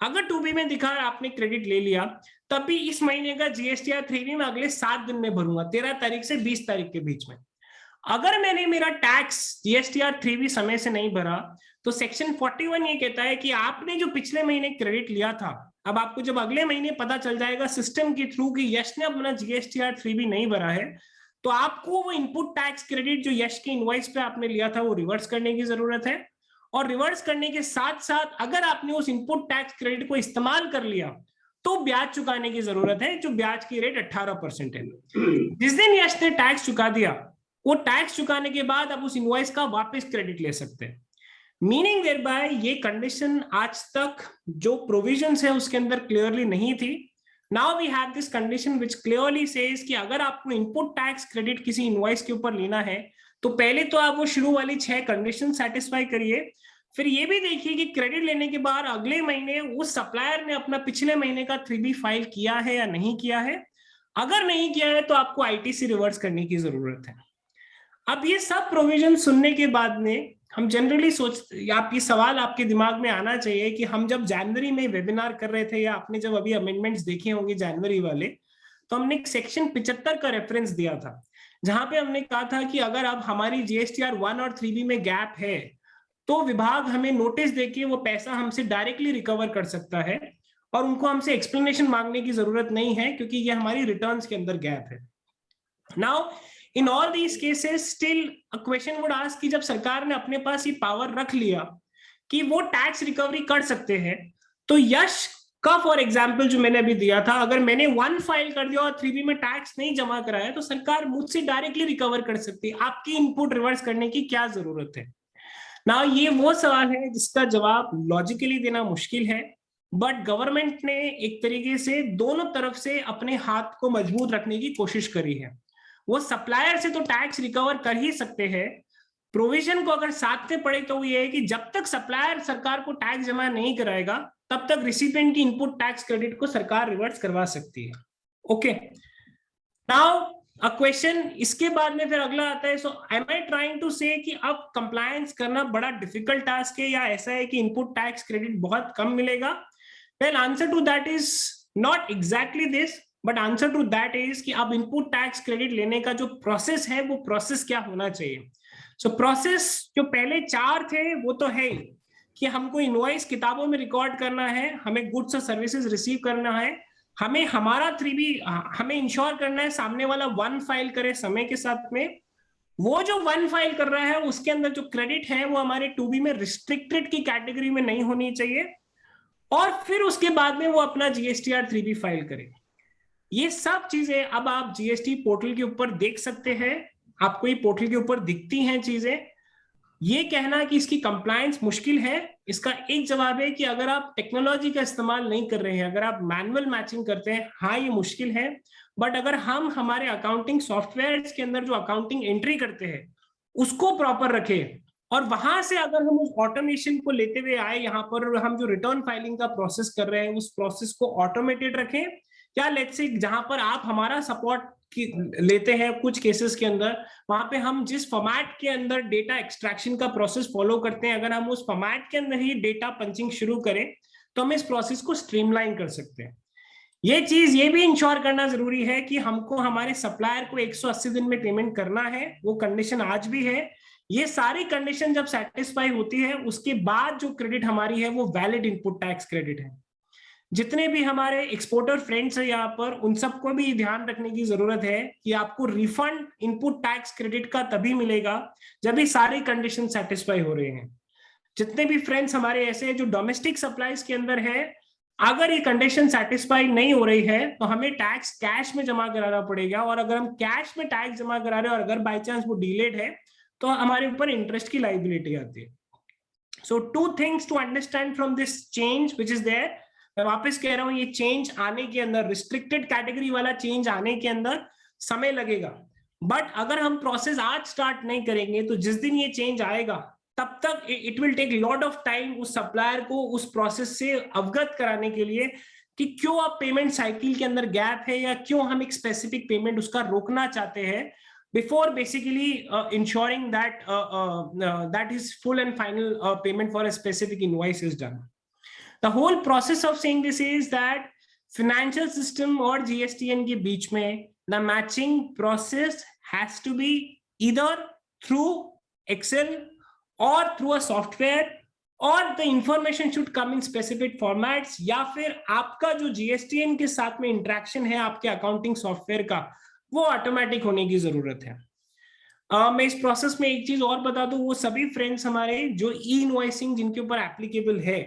अगर 2B में दिखा आपने क्रेडिट ले लिया, तब भी इस महीने का GSTR 3B में अगले 7 दिन में भरूंगा, 13 तारीख से 20 तारीख के बीच में। अगर मैंने मेरा टैक्स GSTR 3B समय से नहीं भरा तो सेक्शन 41 ये कहता है कि आपने जो पिछले महीने क्रेडिट लिया था, अब आपको जब अगले महीने पता चल जाएगा सिस्टम के थ्रू कि यश ने अपना GSTR 3B नहीं भरा है, तो आपको वो इनपुट टैक्स क्रेडिट जो यश की इनवॉइस पे आपने लिया था वो रिवर्स करने की जरूरत है। और रिवर्स करने के साथ साथ अगर आपने उस इनपुट टैक्स क्रेडिट को इस्तेमाल कर लिया तो ब्याज चुकाने की जरूरत है, जो ब्याज की रेट 18% है। जिस दिन यश ने टैक्स चुका दिया, वो टैक्स चुकाने के बाद आप उस इनवॉइस का वापस क्रेडिट ले सकते हैं। मीनिंग देयर बाय ये कंडीशन आज तक जो प्रोविजंस है उसके अंदर क्लियरली नहीं थी। Now we have this condition which clearly says कि अगर आपको इनपुट टैक्स क्रेडिट किसी इनवॉइस के ऊपर लेना है तो पहले तो आप वो शुरू वाली 6 कंडीशन सेटिस्फाई करिए, फिर ये भी देखिए कि क्रेडिट लेने के बाद अगले महीने उस सप्लायर ने अपना पिछले महीने का 3B फाइल किया है या नहीं किया है। अगर नहीं किया है तो आपको ITC रिवर्स करने की जरूरत है। अब ये सब प्रोविजन सुनने के बाद में हम जनरली आप ये सवाल आपके दिमाग में आना चाहिए कि हम जब जनवरी में वेबिनार कर रहे थे या आपने जब अभी अमेंडमेंट्स देखे होंगे जनवरी वाले, तो हमने एक सेक्शन 75 का रेफरेंस दिया था जहां पे हमने कहा था कि अगर अब हमारी GSTR 1 और 3B में गैप है तो विभाग हमें नोटिस देके वो पैसा हमसे डायरेक्टली रिकवर कर सकता है और उनको हमसे एक्सप्लेनेशन मांगने की जरूरत नहीं है क्योंकि ये हमारी रिटर्न्स के अंदर गैप है। Now in all these cases still a question would ask कि जब सरकार ने अपने पास ये पावर रख लिया कि वो टैक्स रिकवरी कर सकते हैं, तो यश का फॉर एग्जाम्पल जो मैंने अभी दिया था, अगर मैंने 1 फाइल कर दिया और 3B में टैक्स नहीं जमा कराया तो सरकार मुझसे डायरेक्टली रिकवर कर सकती है, आपकी इनपुट रिवर्स करने की क्या जरूरत है ना। ये वो सवाल है जिसका जवाब लॉजिकली देना मुश्किल है, बट गवर्नमेंट ने एक तरीके से दोनों तरफ से अपने हाथ को मजबूत रखने की कोशिश करी है। वो सप्लायर से तो टैक्स रिकवर कर ही सकते हैं, प्रोविजन को अगर साथ में पड़े तो वो ये है कि जब तक सप्लायर सरकार को टैक्स जमा नहीं कराएगा तब तक रिसिपिएंट की इनपुट टैक्स क्रेडिट को सरकार रिवर्स करवा सकती है। ओके, नाउ अ क्वेश्चन इसके बाद में फिर अगला आता है, सो M I trying to say कि अब कंप्लायंस करना बड़ा डिफिकल्ट टास्क है या ऐसा है कि इनपुट टैक्स क्रेडिट बहुत कम मिलेगा? Well, answer to that is not exactly this, but answer to that is कि अब इनपुट टैक्स क्रेडिट लेने का जो प्रोसेस है वो प्रोसेस क्या होना चाहिए। सो प्रोसेस जो पहले 4 थे वो तो है कि हमको इनवॉइस किताबों में रिकॉर्ड करना है, हमें गुड्स और सर्विसेज रिसीव करना है, हमें हमारा 3B हमें इंश्योर करना है सामने वाला 1 फाइल करे समय के साथ में, वो जो 1 फाइल कर रहा है उसके अंदर जो क्रेडिट है वो हमारे 2B में रिस्ट्रिक्टेड की कैटेगरी में नहीं होनी चाहिए, और फिर उसके बाद में वो अपना GSTR 3B फाइल करे। ये सब चीजें अब आप GST पोर्टल के ऊपर देख सकते हैं, आपको ये पोर्टल के ऊपर दिखती हैं चीजें। ये कहना कि इसकी कंप्लायंस मुश्किल है, इसका एक जवाब है कि अगर आप टेक्नोलॉजी का इस्तेमाल नहीं कर रहे हैं, अगर आप मैनुअल मैचिंग करते हैं, हाँ ये मुश्किल है, बट अगर हम हमारे अकाउंटिंग सॉफ्टवेयर के अंदर जो अकाउंटिंग एंट्री करते हैं उसको प्रॉपर रखें, और वहां से अगर हम उस ऑटोमेशन को लेते हुए आए, यहाँ पर हम जो रिटर्न फाइलिंग का प्रोसेस कर रहे हैं उस प्रोसेस को ऑटोमेटेड रखें, या लेट्स से जहां पर आप हमारा सपोर्ट लेते हैं कुछ केसेस के अंदर, वहां पे हम जिस फॉर्मेट के अंदर डेटा एक्सट्रैक्शन का प्रोसेस फॉलो करते हैं, अगर हम उस फॉर्मेट के अंदर ही डेटा पंचिंग शुरू करें तो हम इस प्रोसेस को स्ट्रीमलाइन कर सकते हैं। ये चीज ये भी इंश्योर करना जरूरी है कि हमको हमारे सप्लायर को 180 दिन में पेमेंट करना है, वो कंडीशन आज भी है। ये सारी कंडीशन जब सेटिस्फाई होती है उसके बाद जो क्रेडिट हमारी है वो वैलिड इनपुट टैक्स क्रेडिट है। जितने भी हमारे एक्सपोर्टर फ्रेंड्स हैं यहाँ पर, उन सबको भी ध्यान रखने की जरूरत है कि आपको रिफंड इनपुट टैक्स क्रेडिट का तभी मिलेगा जब ये सारी कंडीशन सेटिस्फाई हो रहे हैं। जितने भी फ्रेंड्स हमारे ऐसे हैं जो डोमेस्टिक सप्लाईज के अंदर है, अगर ये कंडीशन सेटिस्फाई नहीं हो रही है तो हमें टैक्स कैश में जमा कराना पड़ेगा, और अगर हम कैश में टैक्स जमा करा रहे हैं और अगर बाई चांस वो डिलेड है तो हमारे ऊपर इंटरेस्ट की लाइबिलिटी आती है। So 2 things to understand from this change which is there. मैं वापस कह रहा हूं, ये चेंज आने के अंदर, रिस्ट्रिक्टेड कैटेगरी वाला चेंज आने के अंदर समय लगेगा, बट अगर हम प्रोसेस आज स्टार्ट नहीं करेंगे तो जिस दिन ये चेंज आएगा तब तक it will take lot of time उस सप्लायर को उस प्रोसेस से अवगत कराने के लिए कि क्यों अब पेमेंट साइकिल के अंदर गैप है या क्यों हम एक स्पेसिफिक पेमेंट उसका रोकना चाहते हैं, before basically ensuring that is full and final payment for a specific invoice is done. The whole process of saying this is that financial system और GSTN के बीच में the matching process has to be either through Excel or through a software, or the information should come in specific formats, या फिर आपका जो GSTN के साथ में इंटरेक्शन है आपके अकाउंटिंग सॉफ्टवेयर का वो ऑटोमेटिक होने की जरूरत है। मैं इस प्रोसेस में एक चीज और बता दूं, वो सभी फ्रेंड्स हमारे जो ई इनवॉइसिंग जिनके ऊपर एप्लीकेबल है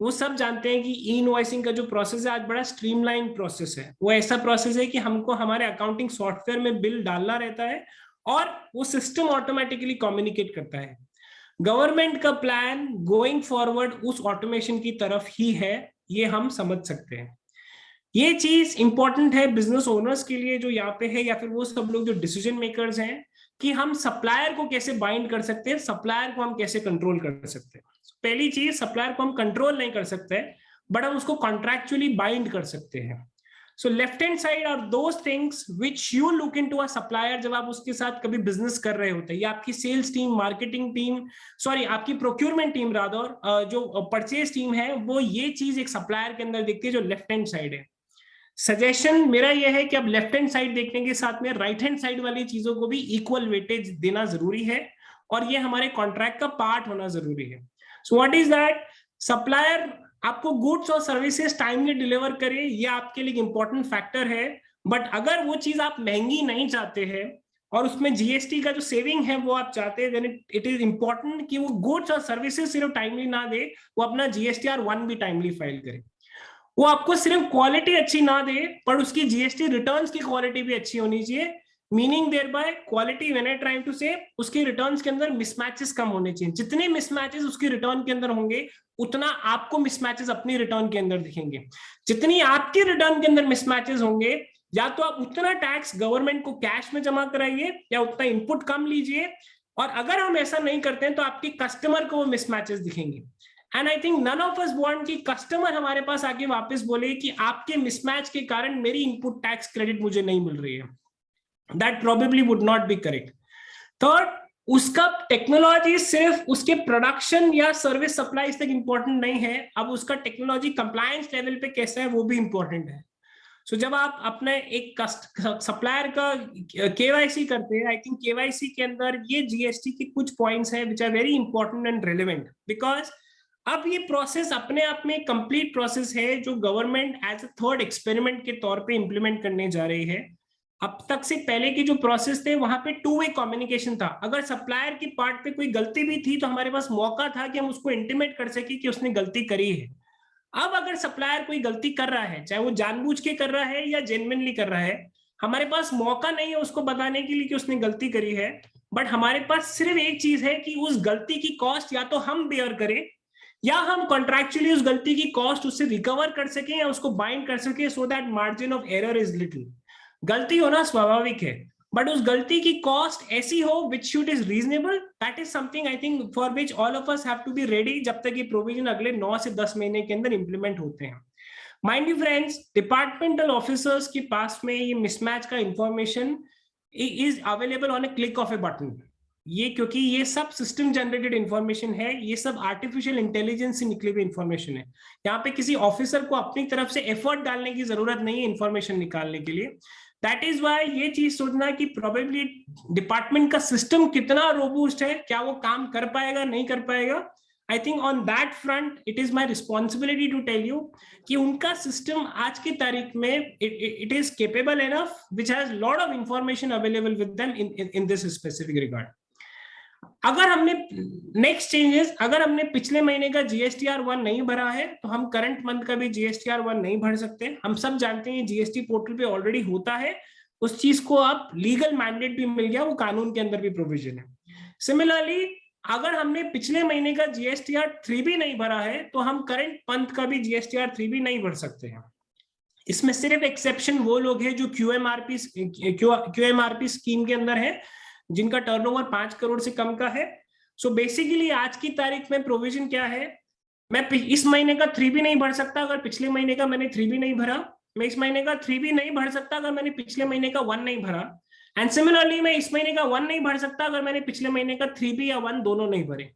वो सब जानते हैं कि ई इनवॉइसिंग का जो प्रोसेस है आज बड़ा स्ट्रीमलाइन प्रोसेस है। वो ऐसा प्रोसेस है कि हमको हमारे अकाउंटिंग सॉफ्टवेयर में बिल डालना रहता है और वो सिस्टम ऑटोमेटिकली कम्युनिकेट करता है। गवर्नमेंट का प्लान गोइंग फॉरवर्ड उस ऑटोमेशन की तरफ ही है, ये हम समझ सकते हैं। ये चीज इंपॉर्टेंट है बिजनेस ओनर्स के लिए जो यहाँ पे है, या फिर वो सब लोग जो डिसीजन मेकर्स हैं, कि हम सप्लायर को कैसे बाइंड कर सकते हैं, सप्लायर को हम कैसे कंट्रोल कर सकते हैं। पहली चीज, सप्लायर को हम कंट्रोल नहीं कर सकते बट हम उसको कॉन्ट्रैक्चुअली बाइंड कर सकते हैं। So left hand side are those things which you look into a supplier जब आप उसके साथ कभी बिजनेस कर रहे होते हैं, या आपकी sales team, marketing team, sorry आपकी प्रोक्योरमेंट टीम रादर, जो परचेज टीम है, वो ये चीज एक सप्लायर के अंदर देखती है जो लेफ्ट हैंड साइड है। सजेशन मेरा यह है कि अब लेफ्ट हैंड साइड देखने के साथ में राइट हैंड साइड वाली चीजों को भी इक्वल वेटेज देना जरूरी है, और ये हमारे कॉन्ट्रैक्ट का पार्ट होना जरूरी है। So what is that, supplier आपको गुड्स और सर्विसेज टाइमली डिलीवर करे, ये आपके लिए इंपॉर्टेंट फैक्टर है, बट अगर वो चीज आप महंगी नहीं चाहते हैं और उसमें जीएसटी का जो सेविंग है वो आप चाहते हैं, देन इट इज इंपॉर्टेंट कि वो गुड्स और सर्विसेज सिर्फ टाइमली ना दे, वो अपना GSTR 1 भी टाइमली फाइल करे। वो आपको सिर्फ क्वालिटी अच्छी ना दे, पर उसकी जीएसटी रिटर्न्स की क्वालिटी भी अच्छी होनी चाहिए। Meaning thereby quality, when I trying to say, उसके रिटर्न्स के अंदर मिसमैचेस कम होने चाहिए। जितने मिसमैचेस उसकी रिटर्न के अंदर होंगे, उतना आपको मिसमैचेस अपनी रिटर्न के अंदर दिखेंगे। जितनी आपकी रिटर्न के अंदर मिसमैचेस होंगे, या तो आप उतना टैक्स गवर्नमेंट को कैश में जमा कराइए, या उतना इनपुट कम लीजिए। और अगर हम ऐसा नहीं करते हैं तो आपके कस्टमर को वो मिसमैचेस दिखेंगे। And I think none of us want कि कस्टमर हमारे पास आके वापस बोले कि आपके मिसमैच के कारण मेरी इनपुट टैक्स क्रेडिट मुझे नहीं मिल रही है। That probably would not be correct. Third, उसका टेक्नोलॉजी सिर्फ उसके प्रोडक्शन या सर्विस सप्लाईज तक इंपॉर्टेंट नहीं है, अब उसका टेक्नोलॉजी कंप्लायंस लेवल पे कैसा है वो भी इंपॉर्टेंट है। सो जब आप अपने एक सप्लायर का केवाईसी करते हैं, आई थिंक केवाईसी के अंदर ये जीएसटी के कुछ पॉइंट्स हैं which are very important and relevant, because अब ये प्रोसेस अपने आप में कंप्लीट प्रोसेस है जो government as a third experiment के तौर पे इंप्लीमेंट करने जा रही है। अब तक से पहले की जो प्रोसेस थे वहां पे टू वे कम्युनिकेशन था। अगर सप्लायर की पार्ट पे कोई गलती भी थी तो हमारे पास मौका था कि हम उसको इंटीमेट कर सके कि उसने गलती करी है। अब अगर सप्लायर कोई गलती कर रहा है, चाहे वो जानबूझ के कर रहा है या जेन्युइनली कर रहा है, हमारे पास मौका नहीं है उसको बताने के लिए कि उसने गलती करी है। बट हमारे पास सिर्फ एक चीज है कि उस गलती की कॉस्ट या तो हम बेयर करें, या हम कॉन्ट्रैक्चुअली उस गलती की कॉस्ट उससे रिकवर कर सकें या उसको बाइंड कर सकें, so that margin of error is little. गलती होना स्वाभाविक है, बट उस गलती की कॉस्ट ऐसी हो which should is reasonable. That is something I think for which all of us have to be ready, जब तक ये प्रोविजन अगले 9 से 10 महीने के अंदर इंप्लीमेंट होते हैं। Mind you friends, departmental officers के पास में ये मिसमैच का information is available on A click of A button. ये क्योंकि ये सब सिस्टम जनरेटेड इंफॉर्मेशन है, ये सब आर्टिफिशियल इंटेलिजेंस से निकली हुई इंफॉर्मेशन है। यहाँ पे किसी ऑफिसर को अपनी तरफ से एफर्ट डालने की जरूरत नहीं है इंफॉर्मेशन निकालने के लिए। दैट इज वाई ये चीज सोचना कि प्रोबेबली डिपार्टमेंट का सिस्टम कितना रोबूस्ट है, क्या वो काम कर पाएगा नहीं कर पाएगा, I think on that front it is my responsibility to tell you कि उनका सिस्टम आज की तारीख में it is capable enough which has lot of information available with them in this specific regard. अगर हमने नेक्स्ट चेंजेस, अगर हमने पिछले महीने का GSTR1 नहीं भरा है तो हम करंट मंथ का भी GSTR1 नहीं भर सकते। हम सब जानते हैं जीएसटी पोर्टल पे ऑलरेडी होता है, उस चीज को आप लीगल मैंडेट भी मिल गया, वो कानून के अंदर भी प्रोविजन है। सिमिलरली अगर हमने पिछले महीने का GSTR3 भी नहीं भरा है तो हम करंट मंथ का भी GSTR3 भी नहीं भर सकते हैं। इसमें सिर्फ एक्सेप्शन वो लोग हैं जो QMRP स्कीम के अंदर है, जिनका टर्नओवर 5 करोड़ से कम का है। सो बेसिकली आज की तारीख में प्रोविजन क्या है, मैं इस महीने का 3 भी नहीं भर सकता अगर पिछले महीने का मैंने 3 भी नहीं भरा। मैं इस महीने का 3 भी नहीं भर सकता अगर मैंने पिछले महीने का 1 नहीं भरा। एंड सिमिलरली मैं इस महीने का 1 नहीं भर सकता अगर मैंने पिछले महीने का 3 भी या 1 दोनों नहीं भरे।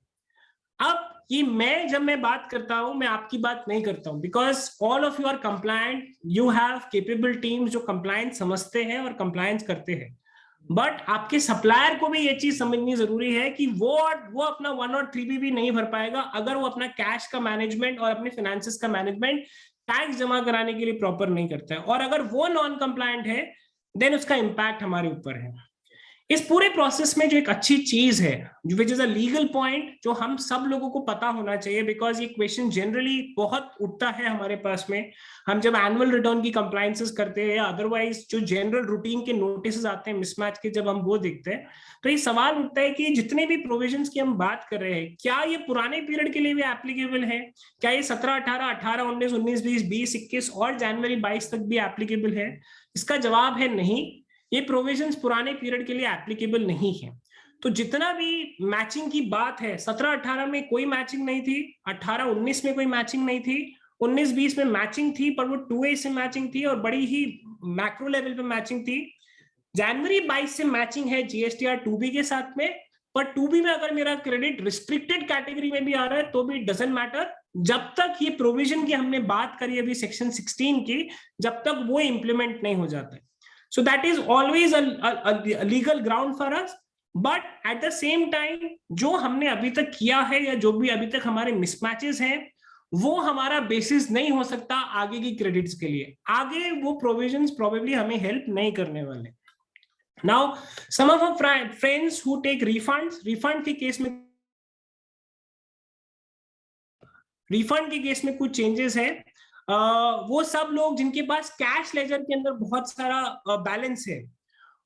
अब ये जब मैं बात करता हूं, मैं आपकी बात नहीं करता हूं, because all of you are compliant, you have capable teams जो कंप्लायंस समझते हैं और कंप्लायंस करते हैं। बट आपके सप्लायर को भी ये चीज समझनी जरूरी है कि वो अपना 1 और 3 भी नहीं भर पाएगा अगर वो अपना कैश का मैनेजमेंट और अपने फाइनेंसेस का मैनेजमेंट टैक्स जमा कराने के लिए प्रॉपर नहीं करता है, और अगर वो नॉन कंप्लायंट है देन उसका इंपैक्ट हमारे ऊपर है। इस पूरे प्रोसेस में जो एक अच्छी चीज है, which is a legal point, जो हम सब लोगों को पता होना चाहिए, बिकॉज ये क्वेश्चन जनरली बहुत उठता है हमारे पास में, हम जब एनुअल रिटर्न की कंप्लायंसेस करते हैं या अदरवाइज जो जनरल रूटीन के नोटिस आते हैं मिसमैच के, जब हम वो देखते हैं तो ये सवाल उठता है कि जितने भी प्रोविजंस की हम बात कर रहे हैं, क्या ये पुराने पीरियड के लिए भी एप्लीकेबल है? क्या ये 17, 18, 18, 19, 19, 20, 20, 21 और जनवरी 22 तक भी एप्लीकेबल है? इसका जवाब है नहीं, ये प्रोविजंस पुराने पीरियड के लिए एप्लीकेबल नहीं है। तो जितना भी मैचिंग की बात है, 17-18 में कोई मैचिंग नहीं थी, 18-19 में कोई मैचिंग नहीं थी, 19-20 में मैचिंग थी पर वो 2A से मैचिंग थी और बड़ी ही मैक्रो लेवल पे मैचिंग थी। जनवरी 22 से मैचिंग है GSTR 2B के साथ में, पर 2B में अगर मेरा क्रेडिट रिस्ट्रिक्टेड कैटेगरी में भी आ रहा है तो भी डजंट मैटर, जब तक ये प्रोविजन की हमने बात करी अभी सेक्शन 16 की, जब तक वो इंप्लीमेंट नहीं हो जाता है। So that is always a legal ground for us, but at the same time जो हमने अभी तक किया है या जो भी अभी तक हमारे मिसमैचेस हैं, वो हमारा बेसिस नहीं हो सकता आगे की क्रेडिट्स के लिए। आगे वो प्रोविजंस प्रोबेबली हमें हेल्प नहीं करने वाले। Now some of our friends who take refunds, refund के केस में कुछ चेंजेस है। वो सब लोग जिनके पास कैश लेजर के अंदर बहुत सारा बैलेंस है,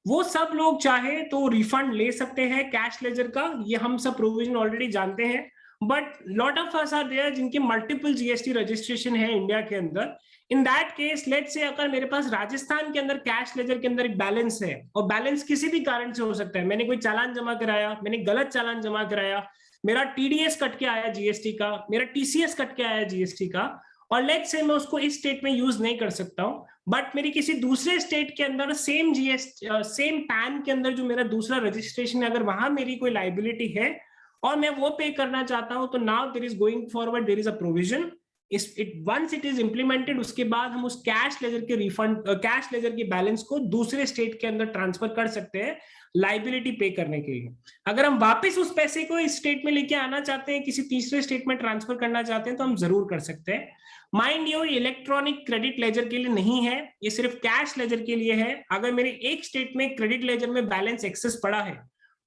वो सब लोग चाहे तो रिफंड ले सकते हैं कैश लेजर का, ये हम सब प्रोविजन ऑलरेडी जानते हैं। But lot of us are there जिनके मल्टीपल जीएसटी रजिस्ट्रेशन है इंडिया के अंदर। इन दैट केस लेट्स से अगर मेरे पास राजस्थान के अंदर कैश लेजर के अंदर एक बैलेंस है, और बैलेंस किसी भी कारण से हो सकता है, मैंने कोई चालान जमा कराया, मैंने गलत चालान जमा कराया, मेरा टीडीएस कट के आया जीएसटी का, मेरा टीसीएस कट के आया जीएसटी का, और लेट्स से मैं उसको इस स्टेट में यूज नहीं कर सकता हूं, बट मेरी किसी दूसरे स्टेट के अंदर सेम सेम पैन के अंदर जो मेरा दूसरा रजिस्ट्रेशन है, अगर वहां मेरी कोई लाइबिलिटी है और मैं वो पे करना चाहता हूं, तो now there is going forward there is a provision, once it is implemented, उसके बाद हम उस कैश लेजर के रिफंड, कैश लेजर के बैलेंस को दूसरे स्टेट के अंदर ट्रांसफर कर सकते हैं लाइबिलिटी पे करने के लिए। अगर हम वापस उस पैसे को इस स्टेट में लेके आना चाहते हैं, किसी तीसरे स्टेट में ट्रांसफर करना चाहते हैं, तो हम जरूर कर सकते हैं। Mind you, electronic credit ledger के लिए नहीं है, ये सिर्फ कैश लेजर के लिए है। अगर मेरे एक स्टेट में क्रेडिट लेजर में बैलेंस एक्सेस पड़ा है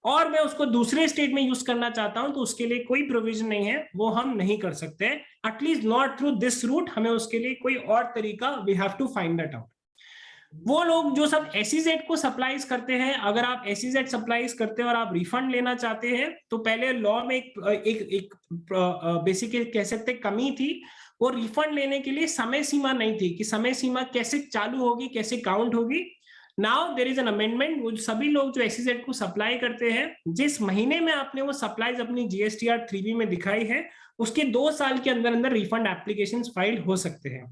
और मैं उसको दूसरे स्टेट में यूज करना चाहता हूं, तो उसके लिए कोई प्रोविजन नहीं है, वो हम नहीं कर सकते, at least not through this route. हमें उसके लिए कोई और तरीका, we have to find that out. वो लोग जो सब एसईजेड को सप्लाईज करते हैं, अगर आप एसईजेड सप्लाईज करते हैं और आप रिफंड लेना चाहते हैं, तो पहले लॉ में एक बेसिकली कह सकते हैं कमी थी, वो रिफंड लेने के लिए समय सीमा नहीं थी कि समय सीमा कैसे चालू होगी, कैसे काउंट होगी। Now there is an amendment, वो सभी लोग जो एसईजेड को सप्लाई करते हैं, जिस महीने में आपने वो सप्लाईज अपनी जीएसटीआर 3B में दिखाई है, उसके 2 साल के अंदर अंदर रिफंड एप्लीकेशंस फाइल हो सकते हैं।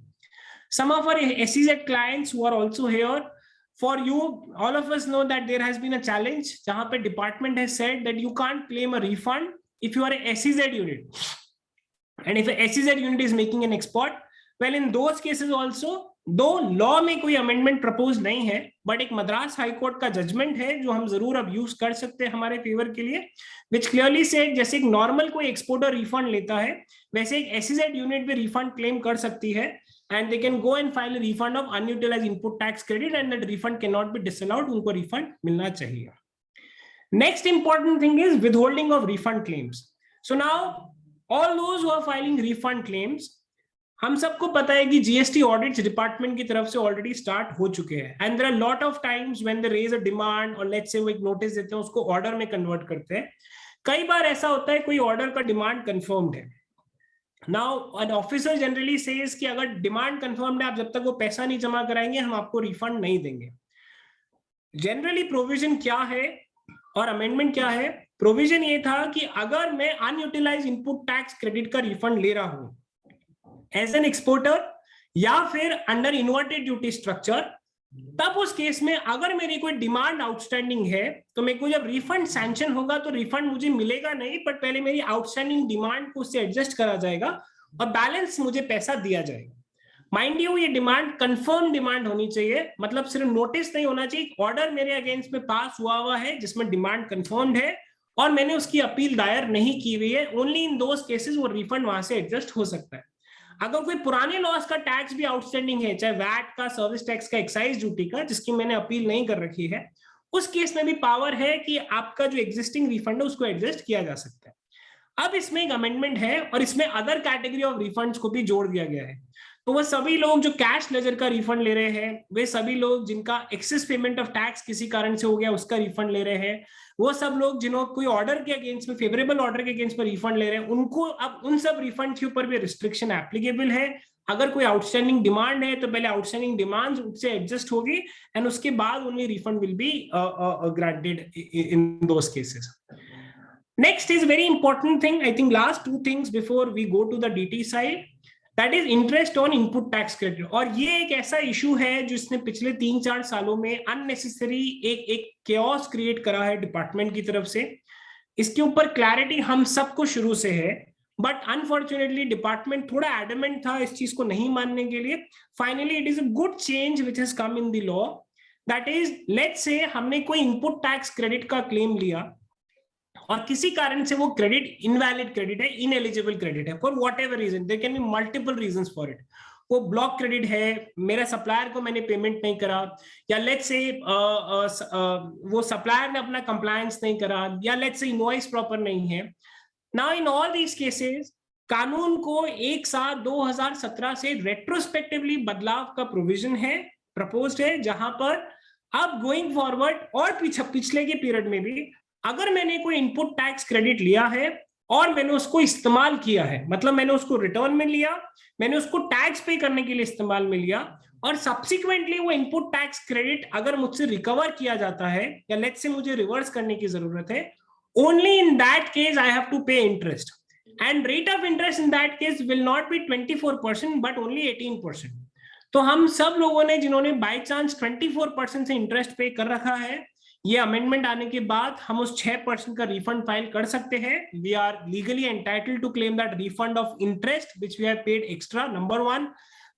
Some of our SEZ clients who are also here, for you, all of us know that there has been a challenge जहां पे department has said that you can't claim a refund if you are a SEZ unit, and if a SEZ unit is making an export, well in those cases also, दो law में कोई amendment propose नहीं है, but एक Madras high court का judgement है जो हम जरूर अब यूज कर सकते हैं हमारे फेवर के लिए, विच क्लियरली सेड जैसे एक नॉर्मल कोई एक्सपोर्टर रिफंड लेता है, वैसे एक एसईजेड यूनिट भी रिफंड क्लेम कर सकती है, and they can go and file a refund of unutilized input tax credit, and that refund cannot be disallowed, उनको refund मिलना चाहिए। Next important thing is withholding of refund claims. So now all those who are filing refund claims, हम सबको पता है कि GST audits department की तरफ से ऑलरेडी स्टार्ट हो चुके हैं, and there are lot of times when they raise a demand, और लेट्स से वो एक नोटिस देते हैं, उसको ऑर्डर में कन्वर्ट करते हैं। कई बार ऐसा होता है कोई ऑर्डर का डिमांड कंफर्म्ड है, now an officer generally says कि अगर डिमांड कंफर्म्ड है, आप जब तक वो पैसा नहीं जमा कराएंगे हम आपको रिफंड नहीं देंगे। जनरली प्रोविजन क्या है और अमेंडमेंट क्या है? प्रोविजन ये था कि अगर मैं अनयूटिलाइज इनपुट टैक्स क्रेडिट का रिफंड ले रहा हूं एज एन एक्सपोर्टर या फिर अंडर इन्वर्टेड ड्यूटी स्ट्रक्चर, तब उस केस में अगर मेरी कोई डिमांड आउटस्टैंडिंग है, तो मेरे को जब रिफंड सैंक्शन होगा तो रिफंड मुझे मिलेगा नहीं, बट पहले मेरी आउटस्टैंडिंग डिमांड को उससे एडजस्ट करा जाएगा और बैलेंस मुझे पैसा दिया जाएगा। माइंड यू, ये डिमांड कंफर्म डिमांड होनी चाहिए, मतलब सिर्फ नोटिस नहीं होना चाहिए, ऑर्डर मेरे अगेंस्ट में पास हुआ है जिसमें डिमांड कंफर्म्ड है और मैंने उसकी अपील दायर नहीं की हुई है। ओनली इन दोस केसेस वो रिफंड वहां से एडजस्ट हो सकता है। अगर कोई पुराने लॉस का टैक्स भी आउटस्टैंडिंग है, चाहे वैट का, सर्विस टैक्स का, एक्साइज ड्यूटी का, जिसकी मैंने अपील नहीं कर रखी है, उस केस में भी पावर है कि आपका जो एग्जिस्टिंग रिफंड है उसको एडजस्ट किया जा सकता है। अब इसमें एक अमेंडमेंट है और इसमें अदर कैटेगरी ऑफ रिफंड्स को भी जोड़ दिया गया है। तो वो सभी लोग जो कैश लेजर का रिफंड ले रहे हैं, वे सभी लोग जिनका एक्सेस पेमेंट ऑफ टैक्स किसी कारण से हो गया उसका रिफंड ले रहे हैं, वो सब लोग जिन्हों कोई ऑर्डर के अगेंस्ट में, फेवरेबल ऑर्डर के अगेंस्ट में रिफंड ले रहे हैं, उनको अब उन सब रिफंड के ऊपर भी रिस्ट्रिक्शन एप्लीकेबल है। अगर कोई आउटस्टैंडिंग डिमांड है तो पहले आउटस्टैंडिंग डिमांड उससे एडजस्ट होगी एंड उसके बाद only refund will be granted in those cases. Next is very important thing, I think last two things before we go to the DT side, that is interest on input tax credit। और ये एक ऐसा issue है जिसने पिछले 3-4 सालों में unnecessary एक chaos क्रिएट करा है डिपार्टमेंट की तरफ से। इसके ऊपर क्लैरिटी हम सबको शुरू से है, बट अनफॉर्चुनेटली डिपार्टमेंट थोड़ा एडमेंट था इस चीज को नहीं मानने के लिए। Finally it is a good change which has come in the law, that is let's say हमने कोई इनपुट टैक्स क्रेडिट का क्लेम लिया और किसी कारण से वो क्रेडिट इनवैलिड क्रेडिट है, इनएलिजिबल क्रेडिट है, for whatever reason, there can be multiple reasons for it. वो ब्लॉक क्रेडिट है, मेरा सप्लायर को मैंने पेमेंट नहीं करा, या लेट्स से वो सप्लायर ने अपना कंप्लायंस नहीं करा, या लेट्स से इनवॉइस प्रॉपर नहीं है। Now in all these cases कानून को 1/7/2017 से रेट्रोस्पेक्टिवली बदलाव का प्रोविजन है, प्रपोज्ड है, जहां पर अब गोइंग फॉरवर्ड और पिछले के पीरियड में भी अगर मैंने कोई इनपुट टैक्स क्रेडिट लिया है और मैंने उसको इस्तेमाल किया है, मतलब मैंने उसको रिटर्न में लिया, मैंने उसको टैक्स पे करने के लिए इस्तेमाल में लिया, और सब्सिक्वेंटली वो इनपुट टैक्स क्रेडिट अगर मुझसे रिकवर किया जाता है या लेट्स से मुझे रिवर्स करने की जरूरत है, only in that case I have to pay interest, and rate of interest in that case will not be 24% but only 18%। तो हम सब लोगों ने जिन्होंने बाय चांस 24% से इंटरेस्ट पे कर रखा है, ये अमेंडमेंट आने के बाद हम उस 6% का रिफंड फाइल कर सकते हैं। We are legally entitled to claim that refund of interest which we have paid extra, number 1।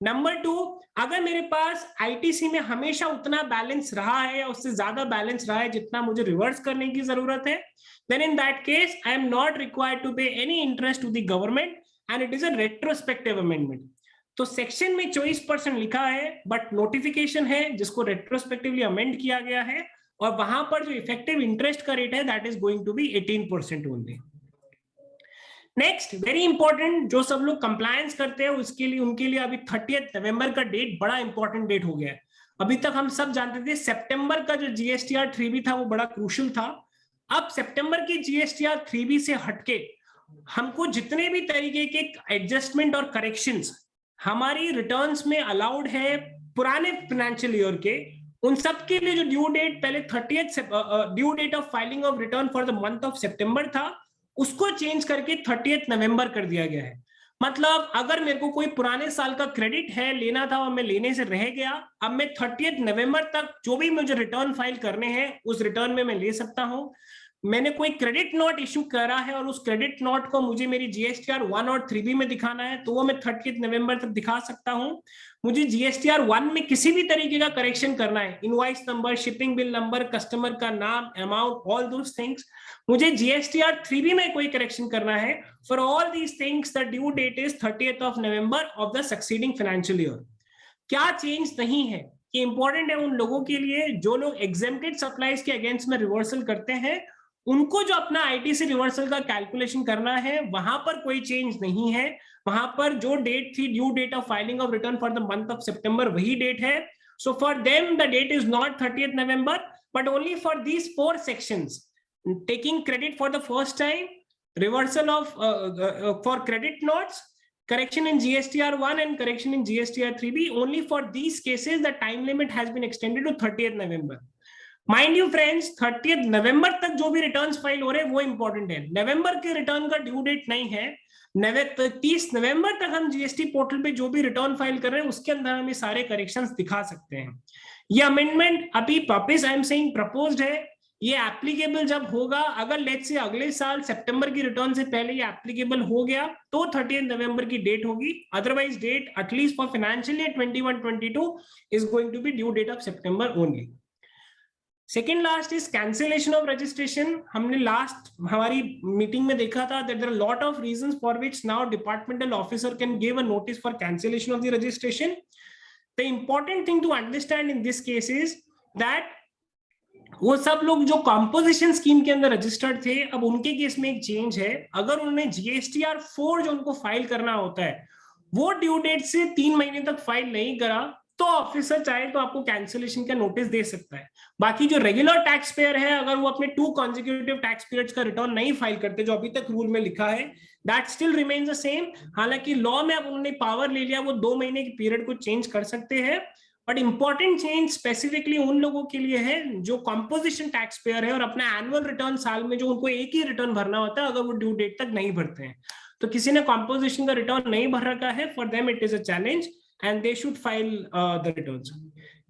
Number 2, अगर मेरे पास आईटीसी में हमेशा उतना बैलेंस रहा है या उससे ज्यादा बैलेंस रहा है जितना मुझे रिवर्स करने की जरूरत है, then in that case I am not required to pay any interest to the government and it is a retrospective amendment। तो सेक्शन में 24% लिखा है बट नोटिफिकेशन है जिसको रेट्रोस्पेक्टिवली अमेंड किया गया है, और वहां पर जो इफेक्टिव इंटरेस्ट का रेट है that is going to be 18% only. Next very important, जो सब लोग कंप्लायंस करते हैं उसके लिए, उनके लिए अभी 30 नवंबर का डेट बड़ा इंपॉर्टेंट डेट हो गया है। अभी तक हम सब जानते थे सितंबर का जो जीएसटीआर 3B था वो बड़ा क्रूशियल था। अब सितंबर की जीएसटीआर 3B से हटके हमको जितने भी तरीके के एडजस्टमेंट और करेक्शंस हमारी रिटर्न्स में अलाउड है पुराने फाइनेंशियल ईयर के, उन सब के लिए जो ड्यू डेट पहले 30th due date of filing of return for the month of सितंबर था, उसको चेंज करके 30th नवंबर कर दिया गया है। मतलब अगर मेरे को कोई पुराने साल का क्रेडिट है लेना था और मैं लेने से रह गया, अब मैं 30th नवंबर तक जो भी मुझे रिटर्न फाइल करने हैं उस रिटर्न में मैं ले सकता हूं। मैंने कोई क्रेडिट नोट इश्यू करा है और उस क्रेडिट नोट को मुझे मेरी जीएसटीआर 1 और 3B में दिखाना है तो वो मैं 30th नवंबर तक दिखा सकता हूं। मुझे जीएसटीआर 1 में किसी भी तरीके का करेक्शन करना है, invoice number, shipping bill number, customer का नाम, अमाउंट, ऑल दोस थिंग्स, मुझे जीएसटीआर 3B में कोई करेक्शन करना है, for all these things the due date is 30th of November of the succeeding financial year. क्या चेंज नहीं है, ये इंपॉर्टेंट है उन लोगों के लिए जो लोग एग्जेम्प्टेड सप्लाईज के अगेंस्ट में रिवर्सल करते हैं, उनको जो अपना आईटीसी रिवर्सल का कैलकुलेशन करना है वहां पर कोई चेंज नहीं है। वहां पर जो डेट थी due date of filing of return for the month of सितंबर वही डेट है। So for them the date is not 30th November but only for these 4 sections, taking credit for the first time, reversal of for credit notes, correction in GSTR 1 and correction in GSTR 3B, only for these cases the time limit has been extended to 30th November। Mind you friends 30th नवंबर तक जो भी returns file हो रहे हैं वो important है, नवंबर के return का ड्यू डेट नहीं है। 30 नवंबर तक हम जीएसटी पोर्टल पे जो भी रिटर्न फाइल कर रहे हैं उसके अंदर हम ये सारे करेक्शंस दिखा सकते हैं। ये अमेंडमेंट अभी वापस आई एम सेइंग प्रपोज्ड है, ये एप्लीकेबल जब होगा, अगर लेट्स से अगले साल सितंबर की रिटर्न से पहले ये एप्लीकेबल हो गया तो 30th नवंबर की डेट होगी, otherwise date at least for financial year 21-22 is going to be due date of September only. Second last is cancellation of registration. हमने लास्ट हमारी मीटिंग में देखा था that there are lot of reasons for which now departmental officer can give a notice for cancellation of the registration. The important thing to understand in this case is that वो सब लोग जो composition scheme के अंदर registered थे, अब उनके case में एक चेंज है, अगर उन्होंने जीएसटीआर 4 जो उनको फाइल करना होता है वो ड्यू डेट से 3 महीने तक फाइल नहीं करा तो ऑफिसर चाहे तो आपको कैंसिलेशन का नोटिस दे सकता है। बाकी जो रेगुलर टैक्स पेयर है, अगर वो अपने 2 कॉन्जिक्यूटिव टैक्स पीरियड्स का रिटर्न नहीं फाइल करते जो अभी तक रूल में लिखा है, that still remains the same. हालांकि लॉ में अब उन्होंने पावर ले लिया, वो 2 महीने के पीरियड को चेंज कर सकते हैं, बट इंपॉर्टेंट चेंज स्पेसिफिकली उन लोगों के लिए है जो कॉम्पोजिशन टैक्स पेयर है और अपना एनुअल रिटर्न साल में जो उनको एक ही रिटर्न भरना होता है अगर वो ड्यू डेट तक नहीं भरते हैं। तो किसी ने कॉम्पोजिशन का रिटर्न नहीं भर रखा है, for them it is a challenge and they should file the returns.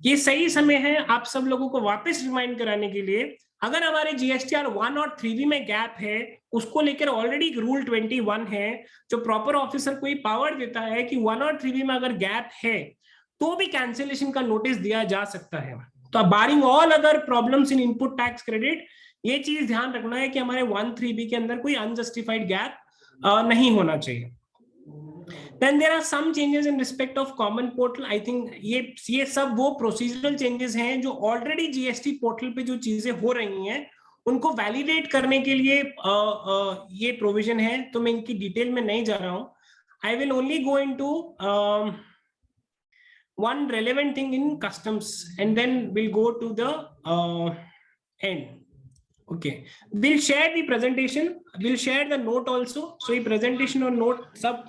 ये सही समय है आप सब लोगों को वापस रिमाइंड कराने के लिए, अगर हमारे जीएसटीआर 1 और 3B में गैप है, उसको लेकर ऑलरेडी रूल 21 है जो प्रॉपर ऑफिसर को पावर देता है कि 1 और 3B में अगर गैप है तो भी कैंसिलेशन का नोटिस दिया जा सकता है। तो barring all other problems in input tax credit, ये चीज ध्यान रखना है कि हमारे 1-3B के अंदर कोई अनजस्टिफाइड गैप नहीं होना चाहिए। Then there are some changes in respect of common portal. I think ये सब वो प्रोसीजरल चेंजेस हैं जो ऑलरेडी जीएसटी पोर्टल पे जो चीजें हो रही हैं उनको वैलिडेट करने के लिए ये प्रोविजन है, तो मैं इनकी डिटेल में नहीं जा रहा हूं. I will only go into one relevant thing in customs and then we'll go to the end. Okay, we'll share the presentation, we'll share the note also. So ये presentation और note सब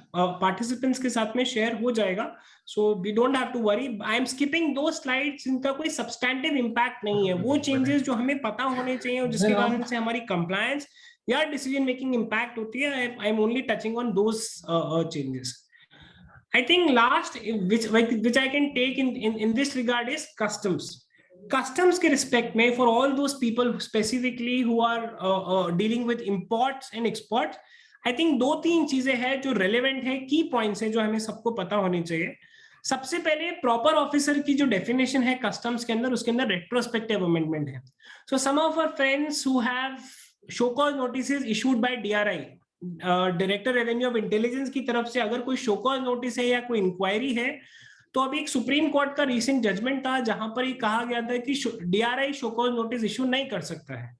participants के साथ में share हो जाएगा. So we don't have to worry. I am skipping those slides जिनका कोई substantive impact नहीं है. वो changes जो हमें पता होने चाहिए और जिसके कारण से हमारी compliance या decision making impact होती है, I am only touching on those changes. I think last which I can take in this regard is customs. Customs के respect में for all those people specifically who are dealing with imports and exports, I think 2-3 चीजें हैं जो relevant है, key points है जो हमें सबको पता होनी चाहिए. सबसे पहले proper officer की जो definition है customs के अंदर, उसके अंदर retrospective amendment है. So some of our friends who have show cause notices issued by DRI, director revenue of intelligence की तरफ से अगर कोई शो कॉज नोटिस है या कोई इंक्वायरी है, तो अभी एक सुप्रीम कोर्ट का रीसेंट जजमेंट था जहां पर ये कहा गया था कि DRI show cause notice issue नहीं कर सकता है.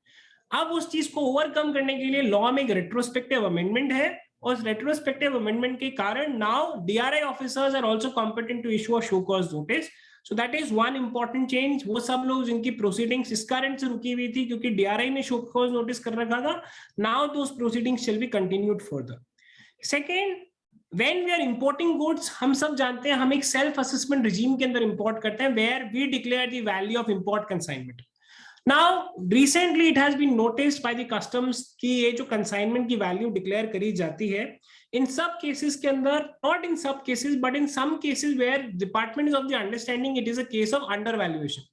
अब उस चीज को ओवरकम करने के लिए लॉ में एक रेट्रोस्पेक्टिव अमेंडमेंट है, और उस रेट्रोस्पेक्टिव अमेंडमेंट के कारण now DRI officers are also competent to issue a show cause notice. So that is one important change. वो सब लोग जिनकी प्रोसीडिंग्स इस कारण से रुकी हुई थी क्योंकि डीआरआई ने शो कॉज नोटिस कर रखा था, now those proceedings shall be continued further. Second, when we are importing goods, हम सब जानते हैं हम एक सेल्फ असेसमेंट रिजीम के अंदर इंपोर्ट करते हैं where we declare the value of import consignment. Now recently it has been noticed by the customs कि ये जो consignment की value declare करी जाती है, in some cases के अंदर, not in some cases but in some cases where department is of the understanding it is a case of undervaluation.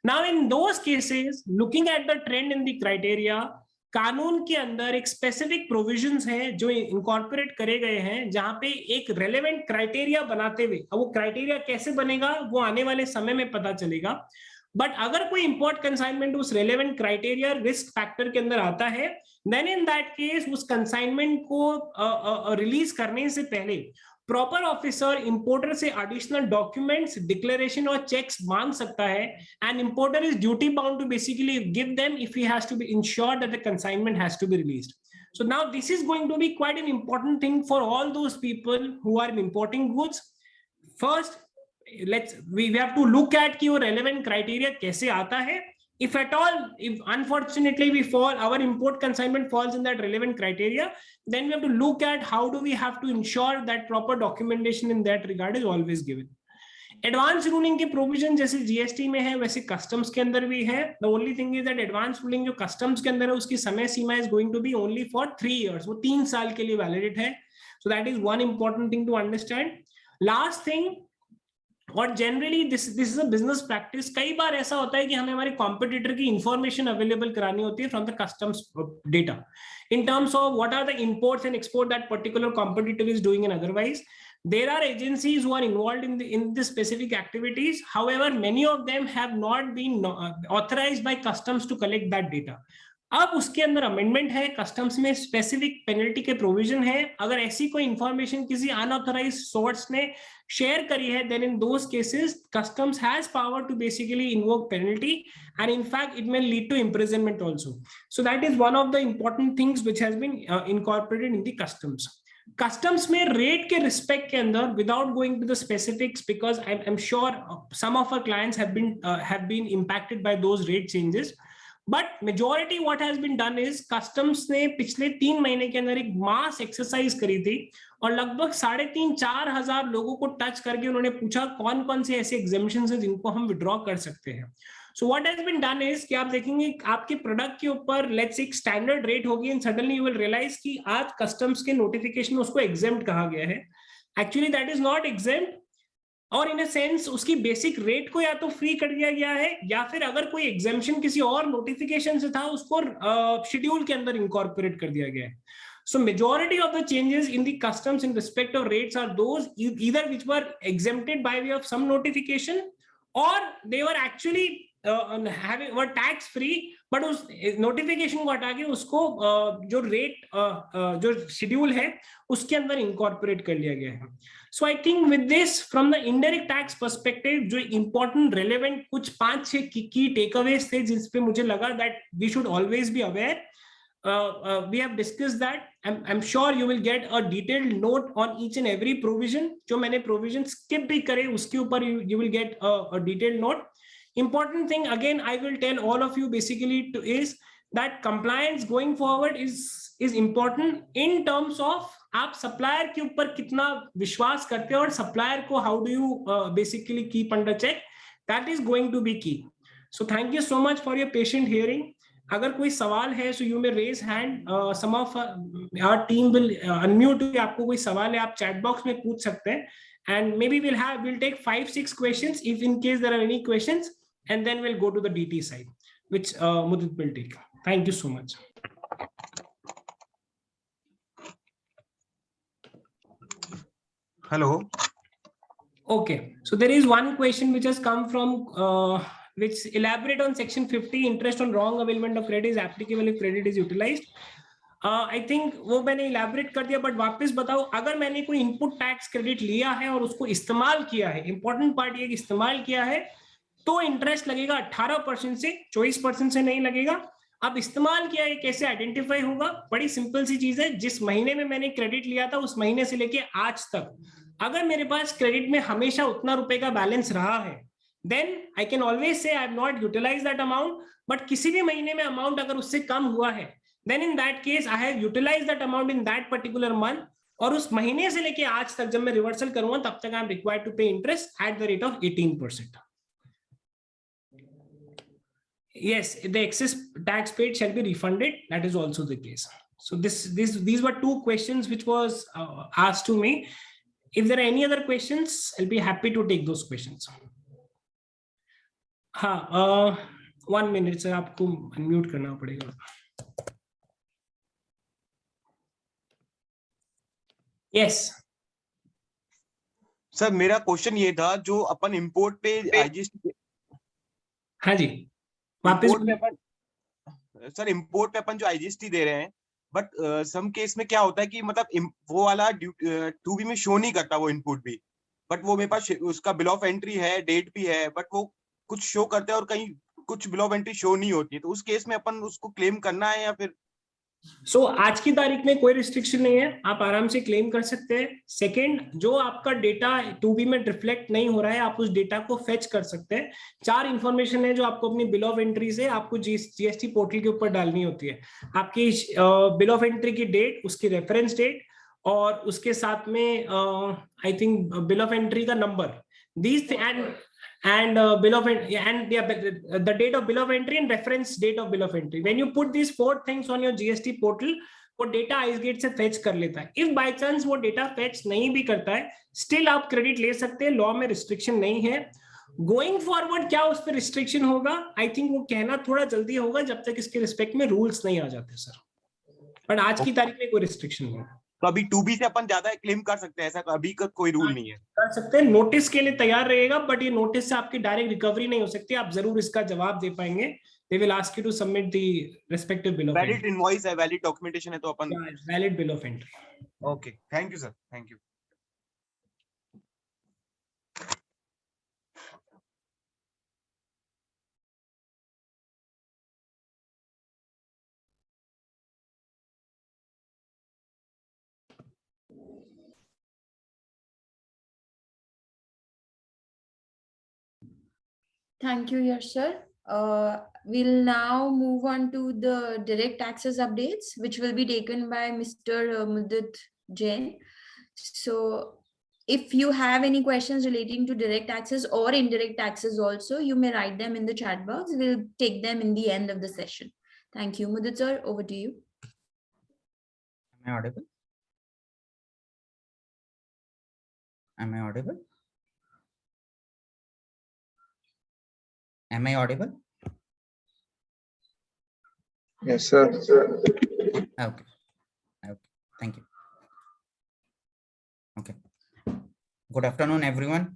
Now in those cases, looking at the trend in the criteria, कानून के अंदर एक specific provisions हैं जो incorporate करे गए हैं जहां पे एक रेलेवेंट क्राइटेरिया बनाते हुए, अब वो क्राइटेरिया कैसे बनेगा वो आने वाले समय में पता चलेगा. बट अगर कोई इंपोर्ट कंसाइनमेंट उस रेलेवेंट क्राइटेरिया रिस्क फैक्टर के अंदर आता है, देन इन दैट केस उस कंसाइनमेंट को रिलीज करने से पहले प्रॉपर ऑफिसर इंपोर्टर से एडिशनल डॉक्यूमेंट्स, डिक्लेरेशन और चेक्स मांग सकता है, and importer is duty bound to basically give them if he has to be ensured that the consignment has to be released. So now this is going to be quite an important thing for all those people who are importing goods. First, we have to look at कि वो relevant criteria कैसे आता है. If at all, if unfortunately our import consignment falls in that relevant criteria, then we have to look at how do we have to ensure that proper documentation in that regard is always given. Advance ruling के provision जैसे GST में है वैसे customs के अंदर भी है. The only thing is that advance ruling जो customs के अंदर है उसकी समय सीमा is going to be only for 3 years. वो 3 साल के लिए valid है. So that is one important thing to understand. Last thing, और generally this is a business practice, कई बार ऐसा होता है कि हमें हमारे कॉम्पिटिटर की इंफॉर्मेशन अवेलेबल करानी होती है from the customs data in terms of what are the imports and export that particular competitor is doing and otherwise. There are agencies who are involved in the specific activities. However, many of them have not been authorized by customs to collect that data. अब उसके अंदर amendment है, customs में specific penalty के provision है. अगर ऐसी कोई इंफॉर्मेशन किसी अनऑथराइज्ड सोर्स ने शेयर करी है, then in those cases customs has power to basically invoke penalty, and in fact it may lead to imprisonment also. So that is one of the important things which has been incorporated in the customs. Customs में rate के respect के अंदर, without going to the specifics, because I'm sure some of our clients have been impacted by those rate changes. But majority what has been done is customs ने पिछले 3 महीने के अंदर एक मास एक्सरसाइज करी थी और लगभग 3,500-4 हजार लोगों को टच करके उन्होंने पूछा कौन कौन से ऐसे एग्जेम्पशंस हैं जिनको हम विड्रॉ कर सकते हैं. So what has been done is कि आप देखेंगे आपके प्रोडक्ट के ऊपर लेट्स से एक स्टैंडर्ड रेट होगी and suddenly you will realise कि आज कस्टम्स के नोटिफिकेशन में उसको एग्जेम्प्ट कहा गया है. Actually that is not exempt, और इन अ सेंस उसकी बेसिक रेट को या तो फ्री कर दिया गया है या फिर अगर कोई एग्जेम्पशन किसी और नोटिफिकेशन से था उसको शेड्यूल के अंदर इनकॉर्पोरेट कर दिया गया है. So majority of the changes in the customs in respect of rates are those either which were exempted by way of some notification or they were actually having वो टैक्स फ्री, बट उस notification को हटा के उसको जो rate जो schedule है उसके अंदर इंकॉर्पोरेट कर लिया गया है. So I think with this from the indirect tax perspective जो इंपॉर्टेंट रेलेवेंट कुछ 5-6 की टेकअवेज थे जिस पे मुझे लगा that we should always be aware. We have discussed that. I'm sure you will get a detailed note on each and every provision. जो मैंने provision skip भी करे उसके ऊपर you will get a detailed note. Important thing again I will tell all of you basically is that compliance going forward is important in terms of आप supplier के ऊपर कितना विश्वास करते हो और supplier को how do you basically keep under check. That is going to be key. So thank you so much for your patient hearing. अगर कोई सवाल है so you may raise hand. Some of our team will unmute. आपको कोई सवाल है आप chat box में पूछ सकते हैं. And maybe we'll take 5-6 questions if in case there are any questions, and then we'll go to the DT side, which Mudit will take. Thank you so much. Hello. Okay, so there is one question which has come from which elaborate on section 50, interest on wrong availment of credit is applicable if credit is utilized. I think वो मैंने elaborate कर दिया, but वापस बताओ अगर मैंने कोई input tax credit लिया है और उसको इस्तेमाल किया है, important part ये कि इस्तेमाल किया है, तो इंटरेस्ट लगेगा 18% से, 24% से नहीं लगेगा. अब इस्तेमाल किया है कैसे आइडेंटिफाई होगा? बड़ी सिंपल सी चीज है. जिस महीने में मैंने क्रेडिट लिया था उस महीने से लेके आज तक अगर मेरे पास क्रेडिट में हमेशा उतना रुपए का बैलेंस रहा है, then I can always say I have not utilized that amount. But किसी भी महीने में अमाउंट अगर उससे कम हुआ है, then in that case I have utilized that amount in that particular month. और उस महीने से लेके आज तक जब मैं रिवर्सल करूंगा तब तक I am required to pay interest at the rate of 18%. Yes, the excess tax paid shall be refunded. That is also the case. So these were two questions which was asked to me. If there are any other questions, I'll be happy to take those questions. हाँ, 1 minute sir आपको unmute करना पड़ेगा. Yes. Sir मेरा question ये था जो अपन import पे IGST. हाँ जी वापस सर इंपोर्ट पे अपन जो आईजीएसटी दे रहे हैं, बट सम केस में क्या होता है कि मतलब वो वाला 2B में शो नहीं करता वो इनपुट भी, बट वो मेरे पास उसका बिल ऑफ एंट्री है, डेट भी है, बट वो कुछ शो करते हैं और कहीं कुछ बिल ऑफ एंट्री शो नहीं होती है. तो उस केस में अपन उसको क्लेम करना है या फिर? सो आज की तारीख में कोई रिस्ट्रिक्शन नहीं है, आप आराम से क्लेम कर सकते हैं. सेकंड, जो आपका डेटा 2B में रिफ्लेक्ट नहीं हो रहा है आप उस डेटा को फेच कर सकते हैं. 4 इंफॉर्मेशन है जो आपको अपनी बिल ऑफ एंट्री से आपको जीएसटी पोर्टल के ऊपर डालनी होती है. आपकी बिल ऑफ एंट्री की डेट, उसकी रेफरेंस डेट और उसके साथ में I think bill of entry का number, these and bill of and the date of bill of entry and reference date of bill of entry. When you put these 4 things on your GST portal, वो data ICEGATE से fetch कर लेता है. If by chance वो data fetch नहीं भी करता है, स्टिल आप क्रेडिट ले सकते हैं. लॉ में रिस्ट्रिक्शन नहीं है. गोइंग फॉरवर्ड क्या उस पर रिस्ट्रिक्शन होगा, आई थिंक वो कहना थोड़ा जल्दी होगा जब तक इसके रिस्पेक्ट में रूल्स नहीं आ जाते सर. बट आज की तारीख में कोई रिस्ट्रिक्शन नहीं है. तो अभी 2B से अपन ज्यादा क्लेम कर सकते हैं, ऐसा अभी का कोई रूल नहीं है? कर सकते हैं, नोटिस के लिए तैयार रहेगा, बट ये नोटिस से आपकी डायरेक्ट रिकवरी नहीं हो सकती. आप जरूर इसका जवाब दे पाएंगे. They will ask you to submit the respective bill of entry. Valid invoice है, वैलिड डॉक्यूमेंटेशन है, तो अपन valid bill of entry. Okay, thank you sir, thank you. Thank you, Yash sir. We'll now move on to the direct taxes updates, which will be taken by Mr. Mudit Jain. So if you have any questions relating to direct taxes or indirect taxes also, you may write them in the chat box. We'll take them in the end of the session. Thank you. Mudit sir, over to you. Am I audible? Am I audible? Am I audible? Yes, sir. Okay. Okay. Thank you. Okay. Good afternoon, everyone.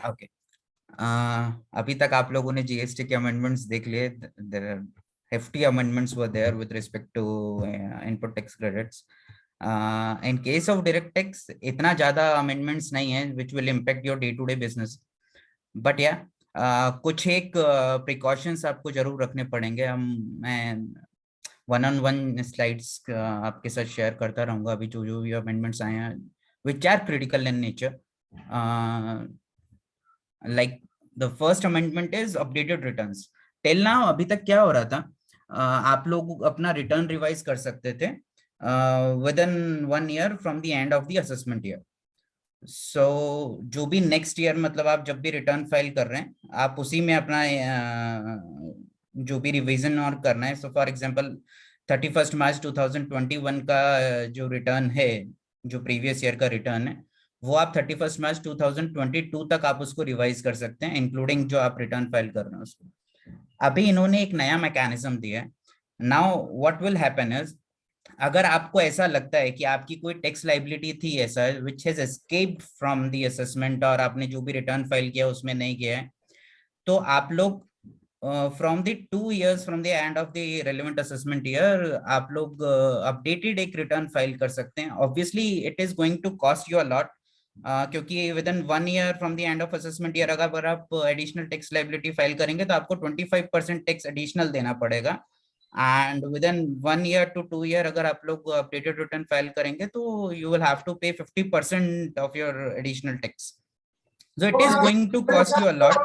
Okay, अभी तक आप लोगों ने GST के amendments देख लिए. There are hefty amendments were there with respect to input tax credits. In case of direct tax, इतना ज्यादा amendments नहीं है which will impact your day to day business. But yeah, कुछ एक precautions आपको जरूर रखने पड़ेंगे. मैं वन ऑन वन स्लाइड्स आपके साथ शेयर करता रहूंगा अभी जो भी अमेंडमेंट्स आए हैं which are critical in nature. Like the first amendment is updated returns. Till now अभी तक क्या हो रहा था, आप लोग अपना रिटर्न रिवाइज कर सकते थे within 1 year from the end of the assessment year. So जो भी नेक्स्ट ईयर, मतलब आप जब भी रिटर्न फाइल कर रहे हैं आप उसी में अपना जो भी रिवीजन और करना है. सो फॉर एग्जांपल 31 मार्च 2021 का जो रिटर्न है, जो प्रीवियस ईयर का रिटर्न है, वो आप 31 मार्च 2022 तक आप उसको रिवाइज कर सकते हैं, इंक्लूडिंग जो आप रिटर्न फाइल कर रहे हैं उसको. अभी इन्होंने एक नया मैकेनिज्म दिया है. Now what will happen is, अगर आपको ऐसा लगता है कि आपकी कोई टैक्स लाइबिलिटी थी ऐसा which has escaped from the assessment और आपने जो भी रिटर्न फाइल किया उसमें नहीं किया है, तो आप लोग from the 2 years from the end of the relevant assessment year आप लोग अपडेटेड एक रिटर्न फाइल कर सकते हैं. Obviously it is going to cost you a lot, क्योंकि within 1 year from the end of assessment year अगर आप additional tax liability file करेंगे तो आपको 25% टैक्स एडिशनल देना पड़ेगा. And with in 1 year to 2 year अगर आप लोग अपडेटेड रिटर्न फाइल करेंगे तो यू विल हैव टू पे 50% of your additional tax. So it is going to cost you a lot.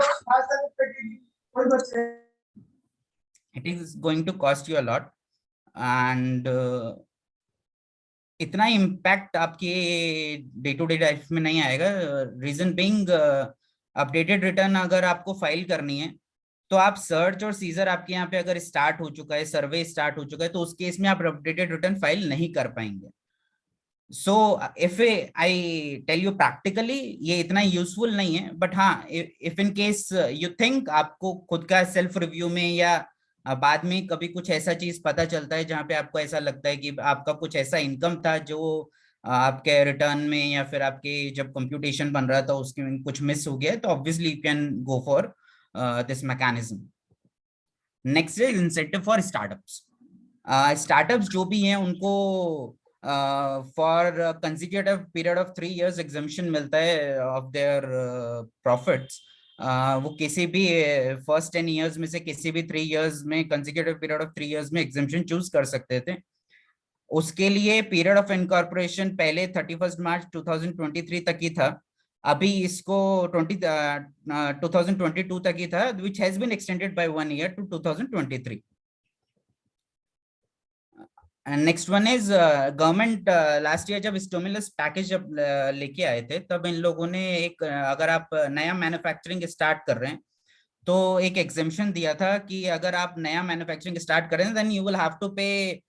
It is going to cost you a lot. And इतना impact आपके day to day life में नहीं आएगा. Reason being, updated return अगर आपको file करनी है तो आप सर्च और सीजर आपके यहाँ पे अगर स्टार्ट हो चुका है, सर्वे स्टार्ट हो चुका है, तो उस केस में आप अपडेटेड रिटर्न फाइल नहीं कर पाएंगे. So if I tell you practically ये इतना यूजफुल नहीं है. बट हाँ, if in case you think आपको खुद का सेल्फ रिव्यू में या बाद में कभी कुछ ऐसा चीज पता चलता है जहाँ पे आपको ऐसा लगता है कि आपका कुछ ऐसा इनकम था जो आपके रिटर्न में या फिर आपके जब कंप्यूटेशन बन रहा था उसके कुछ मिस हो गया, तो obviously you can go for this mechanism. Next is incentive for startups. Startups जो भी हैं उनको for consecutive period of 3 years exemption मिलता है of their profits. वो किसी भी फर्स्ट 10 years में से किसी भी 3 years में consecutive period of 3 years में exemption choose कर सकते थे. उसके लिए पीरियड ऑफ इनकॉर्पोरेशन पहले 31 मार्च 2023 तक ही था. अभी इसको 2022 तक ही था, which has been extended by 1 year to 2023. And next one is government last year जब स्टिमुलस पैकेज जब लेके आए थे तब इन लोगों ने एक, अगर आप नया मैन्युफैक्चरिंग स्टार्ट कर रहे हैं तो एक एग्जेम्पशन दिया था कि अगर आप नया मैन्युफैक्चरिंग स्टार्ट कर रहे हैं then you will have to pay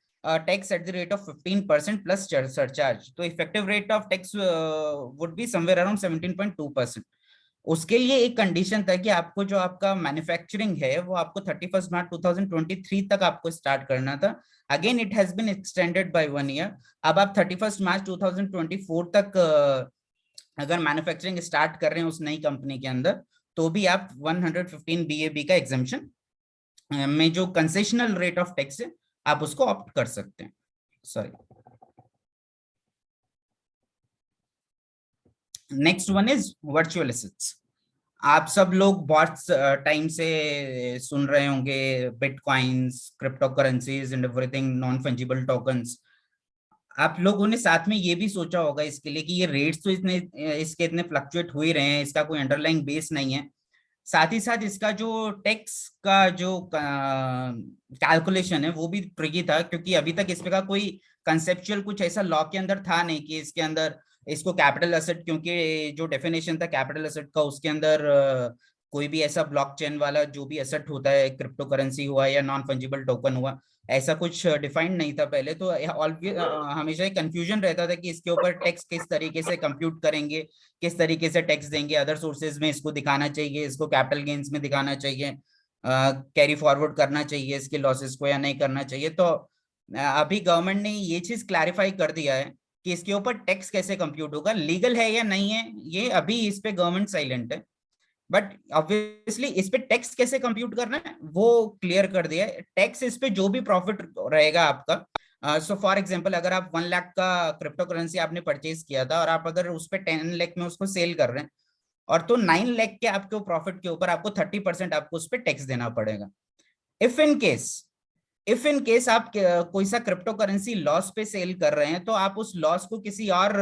tax at the rate of 15% plus surcharge. तो effective rate of tax would be somewhere around 17.2%. उसके लिए एक कंडीशन था कि आपको जो आपका मैन्युफैक्चरिंग है वो आपको 31 मार्च 2023 तक आपको स्टार्ट करना था. Again it has been extended by 1 year. अब आप 31 मार्च 2024 तक अगर मैन्युफैक्चरिंग स्टार्ट कर रहे हैं उस नई कंपनी के अंदर तो भी आप 115 BAB का एग्जेम्पशन में जो कंसेशनल रेट ऑफ टैक्स है आप उसको ऑप्ट कर सकते हैं. Sorry. Next one is virtual assets. आप सब लोग बहुत टाइम से सुन रहे होंगे bitcoins, crypto currencies and everything, non fungible tokens. आप लोगों ने साथ में ये भी सोचा होगा इसके लिए कि ये रेट्स तो इसके इतने फ्लक्चुएट हो ही रहे हैं, इसका कोई अंडरलाइंग बेस नहीं है. साथ ही साथ इसका जो टैक्स का जो कैलकुलेशन है वो भी ट्रिकी था, क्योंकि अभी तक इसका का कोई कंसेप्चुअल कुछ ऐसा लॉ के अंदर था नहीं कि इसके अंदर इसको कैपिटल एसेट, क्योंकि जो डेफिनेशन था कैपिटल एसेट का उसके अंदर कोई भी ऐसा ब्लॉकचेन वाला जो भी एसेट होता है, क्रिप्टो करेंसी हुआ या नॉन फंजिबल टोकन हुआ, ऐसा कुछ डिफाइंड नहीं था पहले. तो हमेशा एक कंफ्यूजन रहता था कि इसके ऊपर टैक्स किस तरीके से कंप्यूट करेंगे, किस तरीके से टैक्स देंगे, अदर सोर्सेज में इसको दिखाना चाहिए, इसको कैपिटल गेन्स में दिखाना चाहिए, कैरी फॉरवर्ड करना चाहिए इसके लॉसेस को या नहीं करना चाहिए. तो अभी गवर्नमेंट ने ये चीज क्लैरिफाई कर दिया है कि इसके ऊपर टैक्स कैसे कंप्यूट होगा, लीगल है या नहीं है ये अभी इस पे गवर्नमेंट साइलेंट है. बट ऑब्वियसली इस पे टैक्स कैसे कंप्यूट करना है वो क्लियर कर दिया है। टैक्स इस पे जो भी प्रॉफिट रहेगा आपका, सो फॉर एग्जांपल अगर आप 1 लाख का क्रिप्टो करेंसी आपने परचेज किया था और आप अगर उस पे 10 लाख में उसको सेल कर रहे हैं, और तो 9 लाख के आपके प्रॉफिट के ऊपर आपको 30% आपको उस पर टैक्स देना पड़ेगा। इफ इन केस आप कोई सा क्रिप्टो करेंसी लॉस पे सेल कर रहे हैं, तो आप उस लॉस को किसी और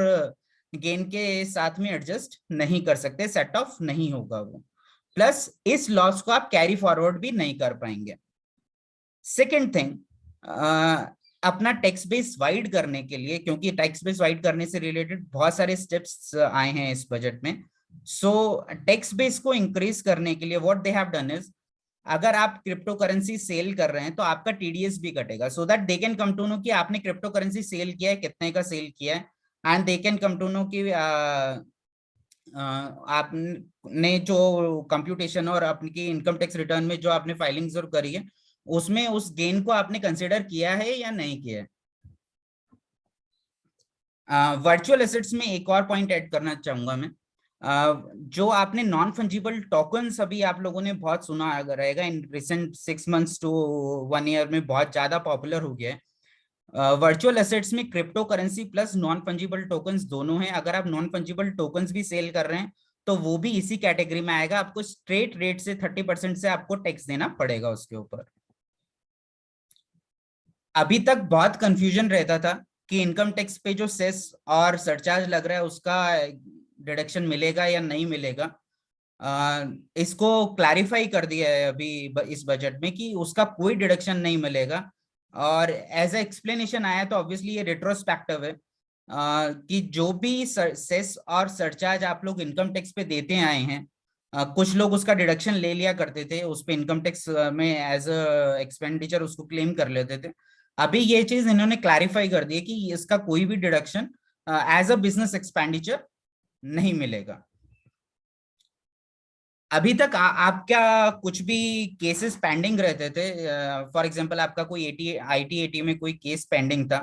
गेन के साथ में एडजस्ट नहीं कर सकते, सेट ऑफ नहीं होगा वो। प्लस इस लॉस को आप कैरी फॉरवर्ड भी नहीं कर पाएंगे। सेकेंड थिंग, अपना टैक्स बेस वाइड करने के लिए, क्योंकि टैक्स बेस वाइड करने से रिलेटेड बहुत सारे स्टेप्स आए हैं इस बजट में, सो टैक्स बेस को इंक्रीज करने के लिए what they have done is, अगर आप क्रिप्टो करेंसी सेल कर रहे हैं तो आपका टीडीएस भी कटेगा, so that they can come to know कि आपने क्रिप्टो करेंसी सेल किया है, कितने का सेल किया है, and they can come to know कि आपने जो कंप्यूटेशन और आपकी इनकम टैक्स रिटर्न में जो आपने फाइलिंग्स और करी है उसमें उस गेन को आपने कंसिडर किया है या नहीं किया है। वर्चुअल एसेट्स में एक और पॉइंट ऐड करना चाहूंगा मैं, जो आपने नॉन फंजिबल टोकन्स अभी आप लोगों ने बहुत सुना रहेगा, in recent 6 months to 1 year में बहुत ज्यादा पॉपुलर हो गया है। वर्चुअल एसेट्स में crypto currency plus non fungible tokens दोनों हैं। अगर आप नॉन फंजिबल टोकन्स भी सेल कर रहे हैं तो वो भी इसी कैटेगरी में आएगा, आपको स्ट्रेट रेट से 30% से आपको टैक्स देना पड़ेगा उसके ऊपर। अभी तक बहुत कंफ्यूजन रहता था कि इनकम टैक्स पे जो सेस और सरचार्ज लग रहा है उसका डिडक्शन मिलेगा या नहीं मिलेगा। इसको क्लैरिफाई कर दिया है अभी इस बजट में कि उसका कोई डिडक्शन नहीं मिलेगा, और एज ए एक्सप्लेनेशन आया तो ऑब्वियसली ये रेट्रोस्पेक्टिव है, कि जो भी सेस और सरचार्ज आप लोग इनकम टैक्स पे देते आए हैं, कुछ लोग उसका डिडक्शन ले लिया करते थे, उस पे इनकम टैक्स में एज अ एक्सपेंडिचर उसको क्लेम कर लेते थे। अभी ये चीज इन्होंने क्लैरिफाई कर दी है कि इसका कोई भी deduction as a business expenditure नहीं मिलेगा। अभी तक आपका कुछ भी केसेस पेंडिंग रहते थे, फॉर एग्जांपल आपका कोई आईटी में कोई केस पेंडिंग था,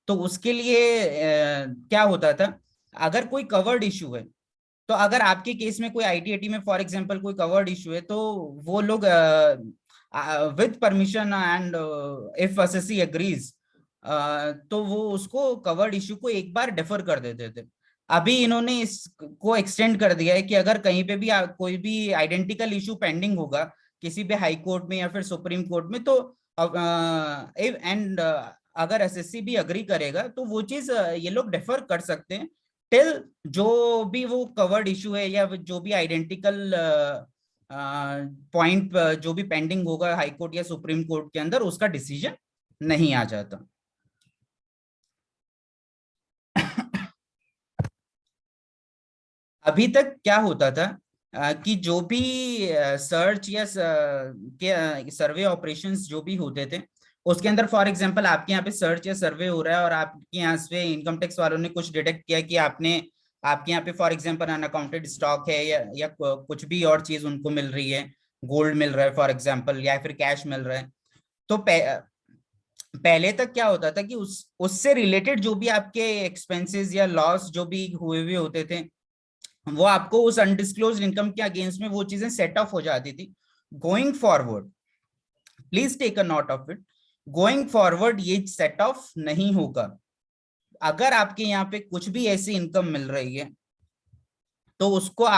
तो उसके लिए क्या होता था, अगर कोई कवर्ड इशू है, तो अगर आपके केस में कोई आईटी में फॉर एग्जांपल कोई कवर्ड इशू है, तो वो लोग with permission and if SSC agrees, तो वो उसको कवर्ड इशू को एक बार डेफर कर देते थे। अभी इन्होंने इसको एक्सटेंड कर दिया है कि अगर कहीं पे भी कोई भी आइडेंटिकल इशू पेंडिंग होगा किसी भी हाई कोर्ट में या फिर सुप्रीम कोर्ट में, तो एंड अगर एसएससी भी अग्री करेगा तो वो चीज ये लोग डेफर कर सकते हैं टिल जो भी वो कवर्ड इशू है या जो भी आइडेंटिकल पॉइंट जो भी पेंडिंग होगा हाई कोर्ट या सुप्रीम कोर्ट के अंदर, उसका डिसीजन नहीं आ जाता। अभी तक क्या होता था कि जो भी सर्च या के सर्वे ऑपरेशंस जो भी होते थे उसके अंदर, फॉर एग्जांपल आपके यहाँ पे सर्च या सर्वे हो रहा है और आपके यहाँ से इनकम टैक्स वालों ने कुछ डिटेक्ट किया कि आपके यहाँ पे फॉर एग्जांपल अनअकाउंटेड स्टॉक है या कुछ भी और चीज उनको मिल रही है, गोल्ड मिल रहा है फॉर एग्जाम्पल, या फिर कैश मिल रहा है, तो पहले तक क्या होता था कि उससे रिलेटेड जो भी आपके एक्सपेंसेस या लॉस जो भी हुए हुए होते थे वो आपको उस अनडिस्क्लोज्ड इनकम के अगेंस्ट में वो चीजें सेट ऑफ हो जाती थी। Going forward, please take a note of it, going forward ये सेट ऑफ नहीं होगा। अगर आपके यहाँ पे कुछ भी ऐसी इनकम मिल रही है तो उसको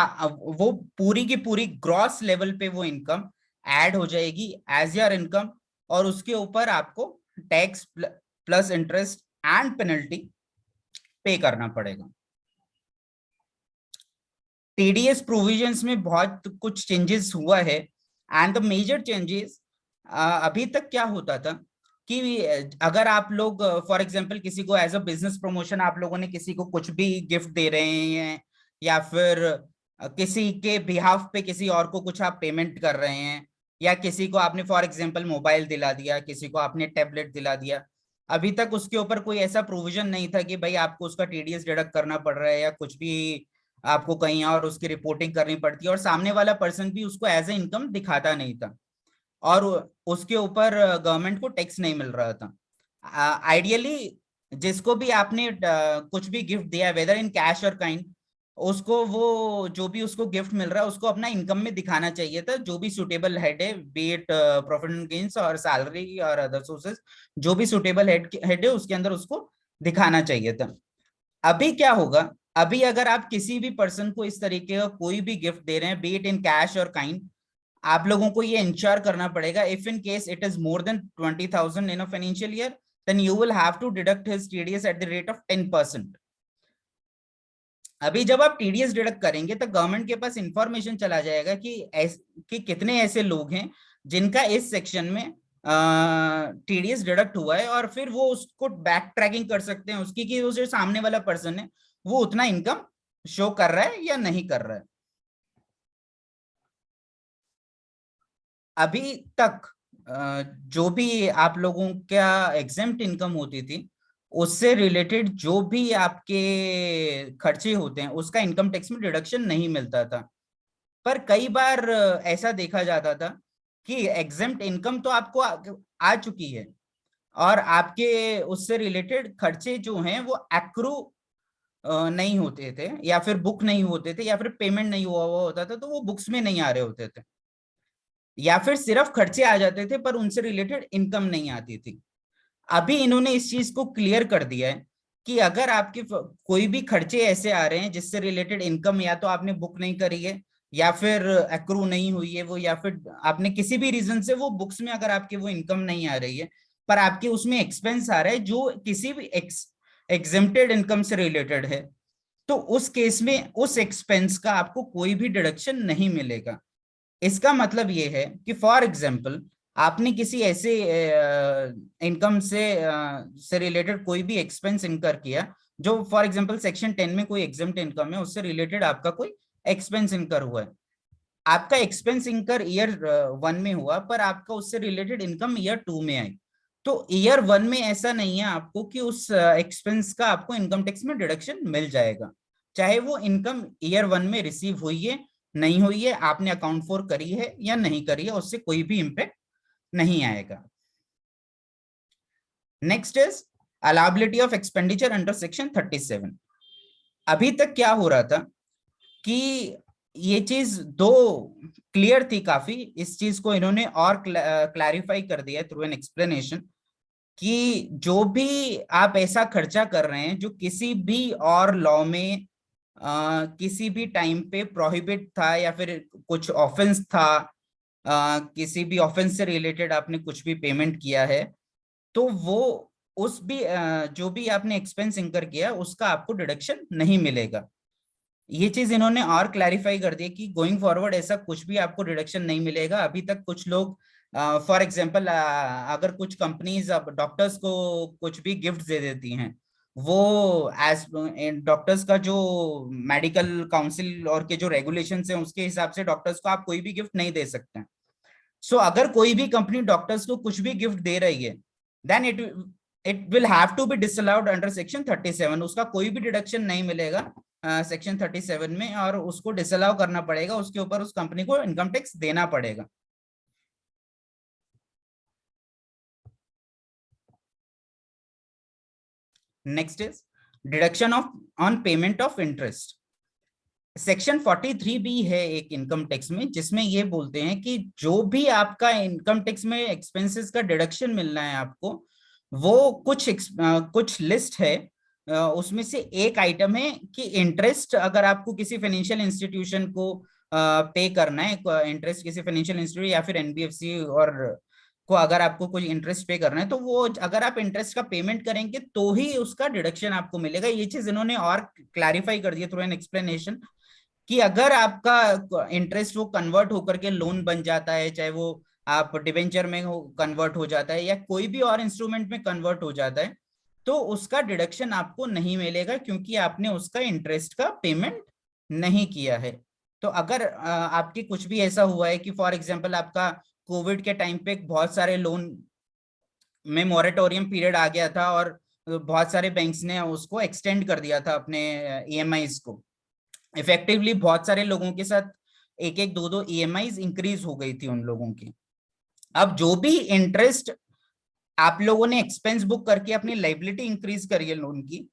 वो पूरी की पूरी ग्रॉस लेवल पे वो इनकम ऐड हो जाएगी एज योर इनकम, और उसके ऊपर आपको tax plus interest and penalty पे करना पड़ेगा। टीडीएस प्रोविजंस में बहुत कुछ चेंजेस हुआ है, एंड द मेजर चेंजेस, अभी तक क्या होता था कि अगर आप लोग फॉर एग्जांपल किसी को एज अ बिजनेस प्रमोशन आप लोगों ने किसी को कुछ भी गिफ्ट दे रहे हैं या फिर किसी के बिहाफ पे किसी और को कुछ आप पेमेंट कर रहे हैं, या किसी को आपने फॉर एग्जांपल मोबाइल दिला दिया, किसी को आपने टैबलेट दिला दिया, अभी तक उसके ऊपर कोई ऐसा प्रोविजन नहीं था कि भाई आपको उसका टीडीएस डिडक्ट करना पड़ रहा है या कुछ भी आपको कहीं और उसकी रिपोर्टिंग करनी पड़ती है, और सामने वाला पर्सन भी उसको एज ए इनकम दिखाता नहीं था और उसके ऊपर गवर्नमेंट को टैक्स नहीं मिल रहा था। आइडियली जिसको भी आपने कुछ भी गिफ्ट दिया वेदर इन कैश और काइंड, उसको वो जो भी उसको गिफ्ट मिल रहा है उसको अपना इनकम में दिखाना चाहिए था, जो भी सुटेबल हेड है, B it profit and gains और सैलरी और अदर सोर्सेस, जो भी सुटेबल हेड है उसके अंदर उसको दिखाना चाहिए था। अभी क्या होगा, अभी अगर आप किसी भी पर्सन को इस तरीके का कोई भी गिफ्ट दे रहे हैं, बी इट इन कैश और काइंड, आप लोगों को ये इंश्योर करना पड़ेगा, if in case it is more than 20,000 in a financial year, then you will have to deduct his TDS at the rate of 10%। अभी जब आप टीडीएस डिडक्ट करेंगे तो गवर्नमेंट के पास इंफॉर्मेशन चला जाएगा कि कितने ऐसे लोग हैं जिनका इस सेक्शन में टीडीएस डिडक्ट हुआ है, और फिर वो उसको बैक ट्रैकिंग कर सकते हैं उसकी कि वो जो सामने वाला पर्सन है वो उतना इनकम शो कर रहा है या नहीं कर रहा है। अभी तक जो भी आप लोगों का एग्जेम्प्ट इनकम होती थी उससे रिलेटेड जो भी आपके खर्चे होते हैं उसका इनकम टैक्स में डिडक्शन नहीं मिलता था। पर कई बार ऐसा देखा जाता था कि एग्जेम्प्ट इनकम तो आपको आ चुकी है और आपके उससे रिलेटेड खर्चे जो हैं वो एक्रू नहीं होते थे, या फिर बुक नहीं होते थे, या फिर पेमेंट नहीं हुआ होता था, तो वो बुक्स में नहीं आ रहे होते थे, या फिर सिर्फ खर्चे आ जाते थे पर उनसे रिलेटेड इनकम नहीं आती थी। अभी इन्होंने इस चीज को क्लियर कर दिया है कि अगर आपके कोई भी खर्चे ऐसे आ रहे हैं जिससे रिलेटेड इनकम या तो आपने बुक नहीं करी है, या फिर एक्रू नहीं हुई है वो, या फिर आपने किसी भी रीजन से वो बुक्स में अगर आपके वो इनकम नहीं आ रही है पर आपके उसमें एक्सपेंस आ रहा है जो किसी भी एग्जेम्प्टेड इनकम से रिलेटेड है, तो उस केस में उस एक्सपेंस का आपको कोई भी डिडक्शन नहीं मिलेगा। इसका मतलब ये है कि फॉर एग्जाम्पल आपने किसी ऐसे इनकम से रिलेटेड कोई भी एक्सपेंस इनकर किया जो फॉर एग्जांपल सेक्शन 10 में कोई एग्जेम्प्ट इनकम है, उससे रिलेटेड आपका कोई एक्सपेंस इनकर हुआ है। आपका एक्सपेंस इनकर ईयर 1 में हुआ पर आपका उससे रिलेटेड इनकम ईयर 2 में आई, तो ईयर 1 में ऐसा नहीं है आपको कि उस एक्सपेंस का आपको इनकम टैक्स में डिडक्शन मिल जाएगा, चाहे वो इनकम ईयर 1 में रिसीव हुई है नहीं हुई है, आपने अकाउंट फॉर करी है या नहीं करी है, उससे कोई भी इंपैक्ट नहीं आएगा। Next is allowability of expenditure under section 37। अभी तक क्या हो रहा था कि ये चीज दो क्लियर थी काफी, इस चीज को इन्होंने और क्लैरिफाई कर दिया थ्रू एन एक्सप्लेनेशन कि जो भी आप ऐसा खर्चा कर रहे हैं जो किसी भी और लॉ में किसी भी टाइम पे प्रोहिबिट था या फिर कुछ ऑफेंस था, किसी भी ऑफेंस से रिलेटेड आपने कुछ भी पेमेंट किया है, तो वो उस भी जो भी आपने एक्सपेंस इंकर किया उसका आपको डिडक्शन नहीं मिलेगा। ये चीज इन्होंने और क्लैरिफाई कर दी कि गोइंग फॉरवर्ड ऐसा कुछ भी आपको डिडक्शन नहीं मिलेगा। अभी तक कुछ लोग फॉर एग्जांपल अगर कुछ कंपनीज अब डॉक्टर्स को कुछ भी गिफ्ट दे देती हैं, वो एज डॉक्टर्स का जो मेडिकल काउंसिल और के जो रेगुलेशंस हैं उसके हिसाब से डॉक्टर्स को आप कोई भी गिफ्ट नहीं दे सकते हैं। सो अगर कोई भी कंपनी डॉक्टर्स को कुछ भी गिफ्ट दे रही है then it will have to be disallowed under section 37, उसका कोई भी डिडक्शन नहीं मिलेगा सेक्शन 37 में, और उसको डिसअलाउ करना पड़ेगा, उसके ऊपर उस कंपनी को इनकम टैक्स देना पड़ेगा। Next is deduction of on payment of interest. Section 43 भी है एक इनकम टैक्स में, जिसमें ये बोलते हैं कि जो भी आपका इनकम टैक्स में एक्सपेंसेस का डिडक्शन मिलना है आपको, वो कुछ लिस्ट है, उसमें से एक आइटम है कि इंटरेस्ट अगर आपको किसी फाइनेंशियल इंस्टीट्यूशन को पे करना है, इंटरेस्ट किसी फाइनेंशियल इंस्टीट्यूट या फिर एनबीएफसी और को अगर आपको कोई इंटरेस्ट पे करना है, तो वो अगर आप इंटरेस्ट का पेमेंट करेंगे तो ही उसका डिडक्शन आपको मिलेगा। ये चीज इन्होंने और क्लैरिफाई कर दिया थ्रू एन एक्सप्लेनेशन कि अगर आपका इंटरेस्ट वो कन्वर्ट होकर के लोन बन जाता है, चाहे वो आप डिबेंचर में कन्वर्ट हो जाता है या कोई भी और इंस्ट्रूमेंट में कन्वर्ट हो जाता है, तो उसका डिडक्शन आपको नहीं मिलेगा क्योंकि आपने उसका इंटरेस्ट का पेमेंट नहीं किया है। तो अगर आपकी कुछ भी ऐसा हुआ है कि फॉर एग्जांपल आपका कोविड के टाइम पे बहुत सारे लोन में मॉरेटोरियम पीरियड आ गया था और बहुत सारे बैंक्स ने उसको एक्सटेंड कर दिया था अपने ईएमआईज को, इफेक्टिवली बहुत सारे लोगों के साथ एक एक दो दो ईएमआईज इंक्रीज हो गई थी उन लोगों की। अब जो भी इंटरेस्ट आप लोगों ने एक्सपेंस बुक करके अपनी लाइबिलिटी इंक्रीज करी है लोन की,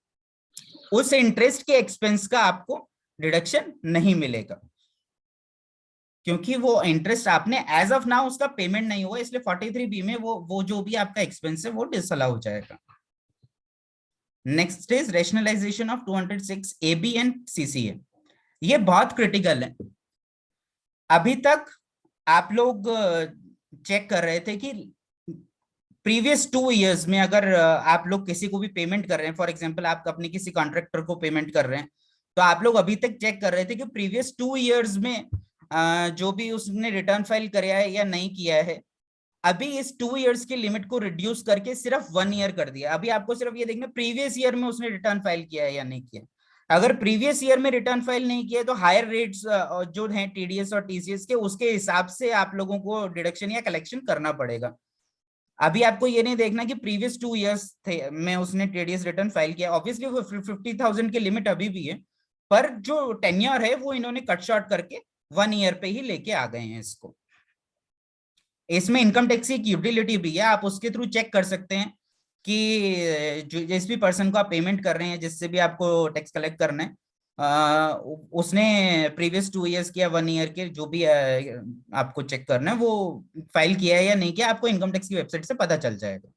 उस इंटरेस्ट के एक्सपेंस का आपको डिडक्शन नहीं मिलेगा, क्योंकि वो इंटरेस्ट आपने एज ऑफ नाउ उसका पेमेंट नहीं हुआ, इसलिए 43B में वो जो भी आपका एक्सपेंस है वो डिसअलाउ हो जाएगा। Next is rationalisation of 206 AB and CCA। ये बहुत क्रिटिकल है। अभी तक आप लोग चेक कर रहे थे कि प्रीवियस 2 इयर्स में अगर आप लोग किसी को भी पेमेंट कर रहे हैं, फॉर एग्जांपल आप अपने किसी कॉन्ट्रैक्टर को पेमेंट कर रहे हैं, तो आप लोग अभी तक चेक कर रहे थे कि प्रीवियस 2 इयर्स में जो भी उसने रिटर्न फाइल किया है या नहीं किया है। अभी इस 2 इयर्स की लिमिट को रिड्यूस करके सिर्फ 1 ईयर कर दिया। अभी आपको सिर्फ ये देखना प्रीवियस ईयर में उसने रिटर्न फाइल किया है या नहीं किया। अगर प्रीवियस ईयर में रिटर्न फाइल नहीं किया तो हायर रेट्स जो हैं TDS और TCS के, उसके हिसाब से आप लोगों को डिडक्शन या कलेक्शन करना पड़ेगा। अभी आपको ये नहीं देखना कि प्रीवियस 2 इयर्स थे में उसने TDS रिटर्न फाइल किया। ऑब्वियसली वो 50,000 की लिमिट अभी भी है, पर जो टेन्योर है वो इन्होंने कट शॉर्ट करके 1 ईयर पे ही लेके आ गए हैं इसको। इसमें इनकम टैक्स की यूटिलिटी भी है, आप उसके थ्रू चेक कर सकते हैं कि जिस भी पर्सन को आप पेमेंट कर रहे हैं, जिससे भी आपको टैक्स कलेक्ट करना है, उसने प्रीवियस 2 इयर्स किया 1 ईयर के जो भी आपको चेक करना है वो फाइल किया है या नहीं किया, आपको इनकम टैक्स की वेबसाइट से पता चल जाएगा।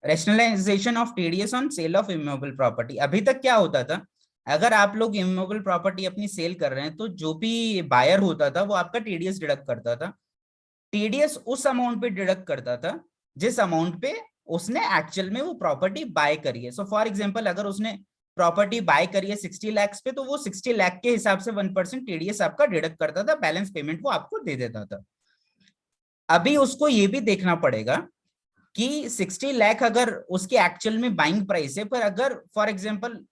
Rationalisation of TDS on sale of immovable property. अभी तक क्या होता था, अगर आप लोग इमूवेबल प्रॉपर्टी अपनी सेल कर रहे हैं तो जो भी बायर होता था वो आपका TDS डिडक्ट करता था। TDS उस अमाउंट पे डिडक्ट करता था जिस अमाउंट पे उसने एक्चुअल में वो प्रॉपर्टी बाय करी है। सो फॉर एग्जांपल अगर उसने प्रॉपर्टी बाय करी है 60 लाख पे, तो वो 60 लाख के हिसाब से 1% TDS आपका डिडक्ट करता था, बैलेंस पेमेंट वो आपको दे देता था। अभी उसको ये भी देखना पड़ेगा कि 60 लाख अगर उसकी एक्चुअल में बाइंग प्राइस है, पर अगर फॉर एग्जांपल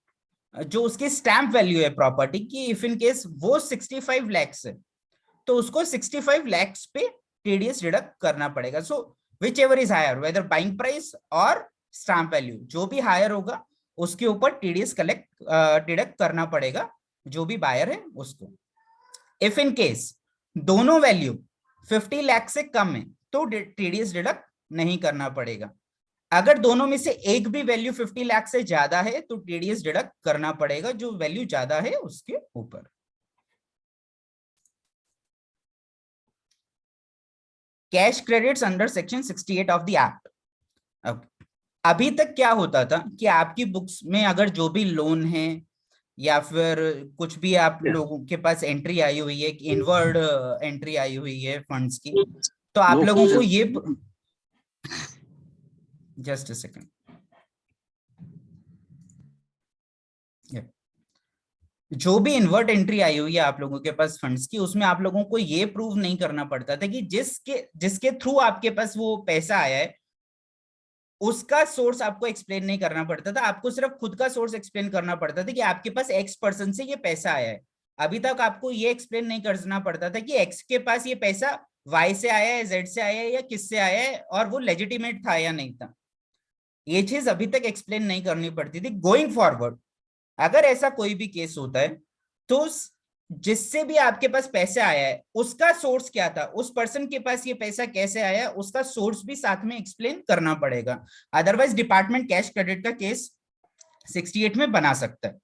जो उसकी स्टैंप वैल्यू है प्रॉपर्टी की, इफ इन केस वो 65 लाख है, तो उसको 65 लाख पे TDS डिडक्ट करना पड़ेगा। So whichever is higher, whether buying price और स्टैंप वैल्यू, जो भी हायर होगा उसके ऊपर TDS डिडक्ट करना पड़ेगा जो भी बायर है उसको। इफ इन केस दोनों वैल्यू 50 लाख से कम है तो TDS डिडक्ट नहीं करना पड़ेगा। अगर दोनों में से एक भी वैल्यू 50 लाख से ज्यादा है तो TDS डिडक्ट करना पड़ेगा जो वैल्यू ज्यादा है उसके ऊपर। Cash credits under section 68 of the act. अभी तक क्या होता था कि आपकी बुक्स में अगर जो भी लोन है या फिर कुछ भी आप लोगों के पास एंट्री आई हुई है, इनवर्ड एंट्री आई हुई है फंड्स की, तो आप लोगों को ये जस्ट अ सेकंड, जो भी इनवर्ट एंट्री आई हुई है आप लोगों के पास फंड्स की, उसमें आप लोगों को ये प्रूव नहीं करना पड़ता था कि जिसके थ्रू आपके पास वो पैसा आया है उसका सोर्स आपको एक्सप्लेन नहीं करना पड़ता था। आपको सिर्फ खुद का सोर्स एक्सप्लेन करना पड़ता था कि आपके पास X पर्सन से ये पैसा आया है। अभी तक आपको ये एक्सप्लेन नहीं करना पड़ता था कि X के पास ये पैसा Y से आया है, Z से आया है या किससे आया है और वो लेजिटिमेट था या नहीं था। ये चीज अभी तक एक्सप्लेन नहीं करनी पड़ती थी। गोइंग फॉरवर्ड अगर ऐसा कोई भी केस होता है तो जिससे भी आपके पास पैसा आया है उसका सोर्स क्या था, उस पर्सन के पास ये पैसा कैसे आया, उसका सोर्स भी साथ में एक्सप्लेन करना पड़ेगा। अदरवाइज डिपार्टमेंट कैश क्रेडिट का केस 68 में बना सकता है।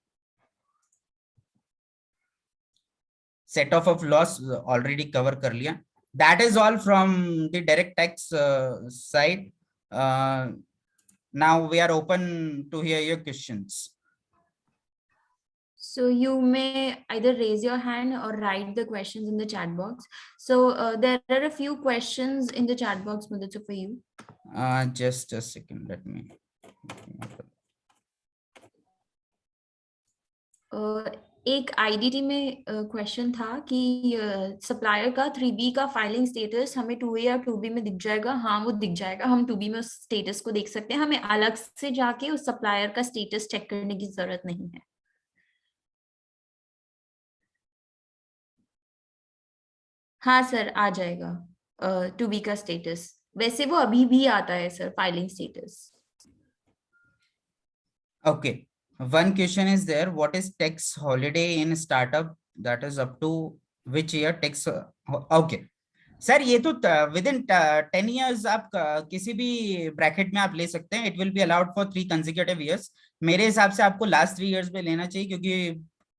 Set off loss already cover कर लिया। That is all from the direct tax side. Now we are open to hear your questions. So you may either raise your hand or write the questions in the chat box. So there are a few questions in the chat box, Mudit, for you. Just a second, let me. एक IDT में question था कि supplier का 3B का filing status हमें 2A या 2B में दिख जाएगा। हाँ, वो दिख जाएगा, हम 2B में उस स्टेटस को देख सकते हैं, हमें अलग से जाके उस सप्लायर का स्टेटस चेक करने की जरूरत नहीं है। हाँ सर, आ जाएगा 2B का स्टेटस। वैसे वो अभी भी आता है sir, filing status. Okay, one question is there, what is tax holiday in startup, that is up to which year tax? Okay, sir ये तो विद इन 10 इयर्स आप किसी भी ब्रैकेट में आप ले सकते हैं, it will be allowed for 3 consecutive years. मेरे हिसाब से आपको लास्ट 3 इयर्स में लेना चाहिए, क्योंकि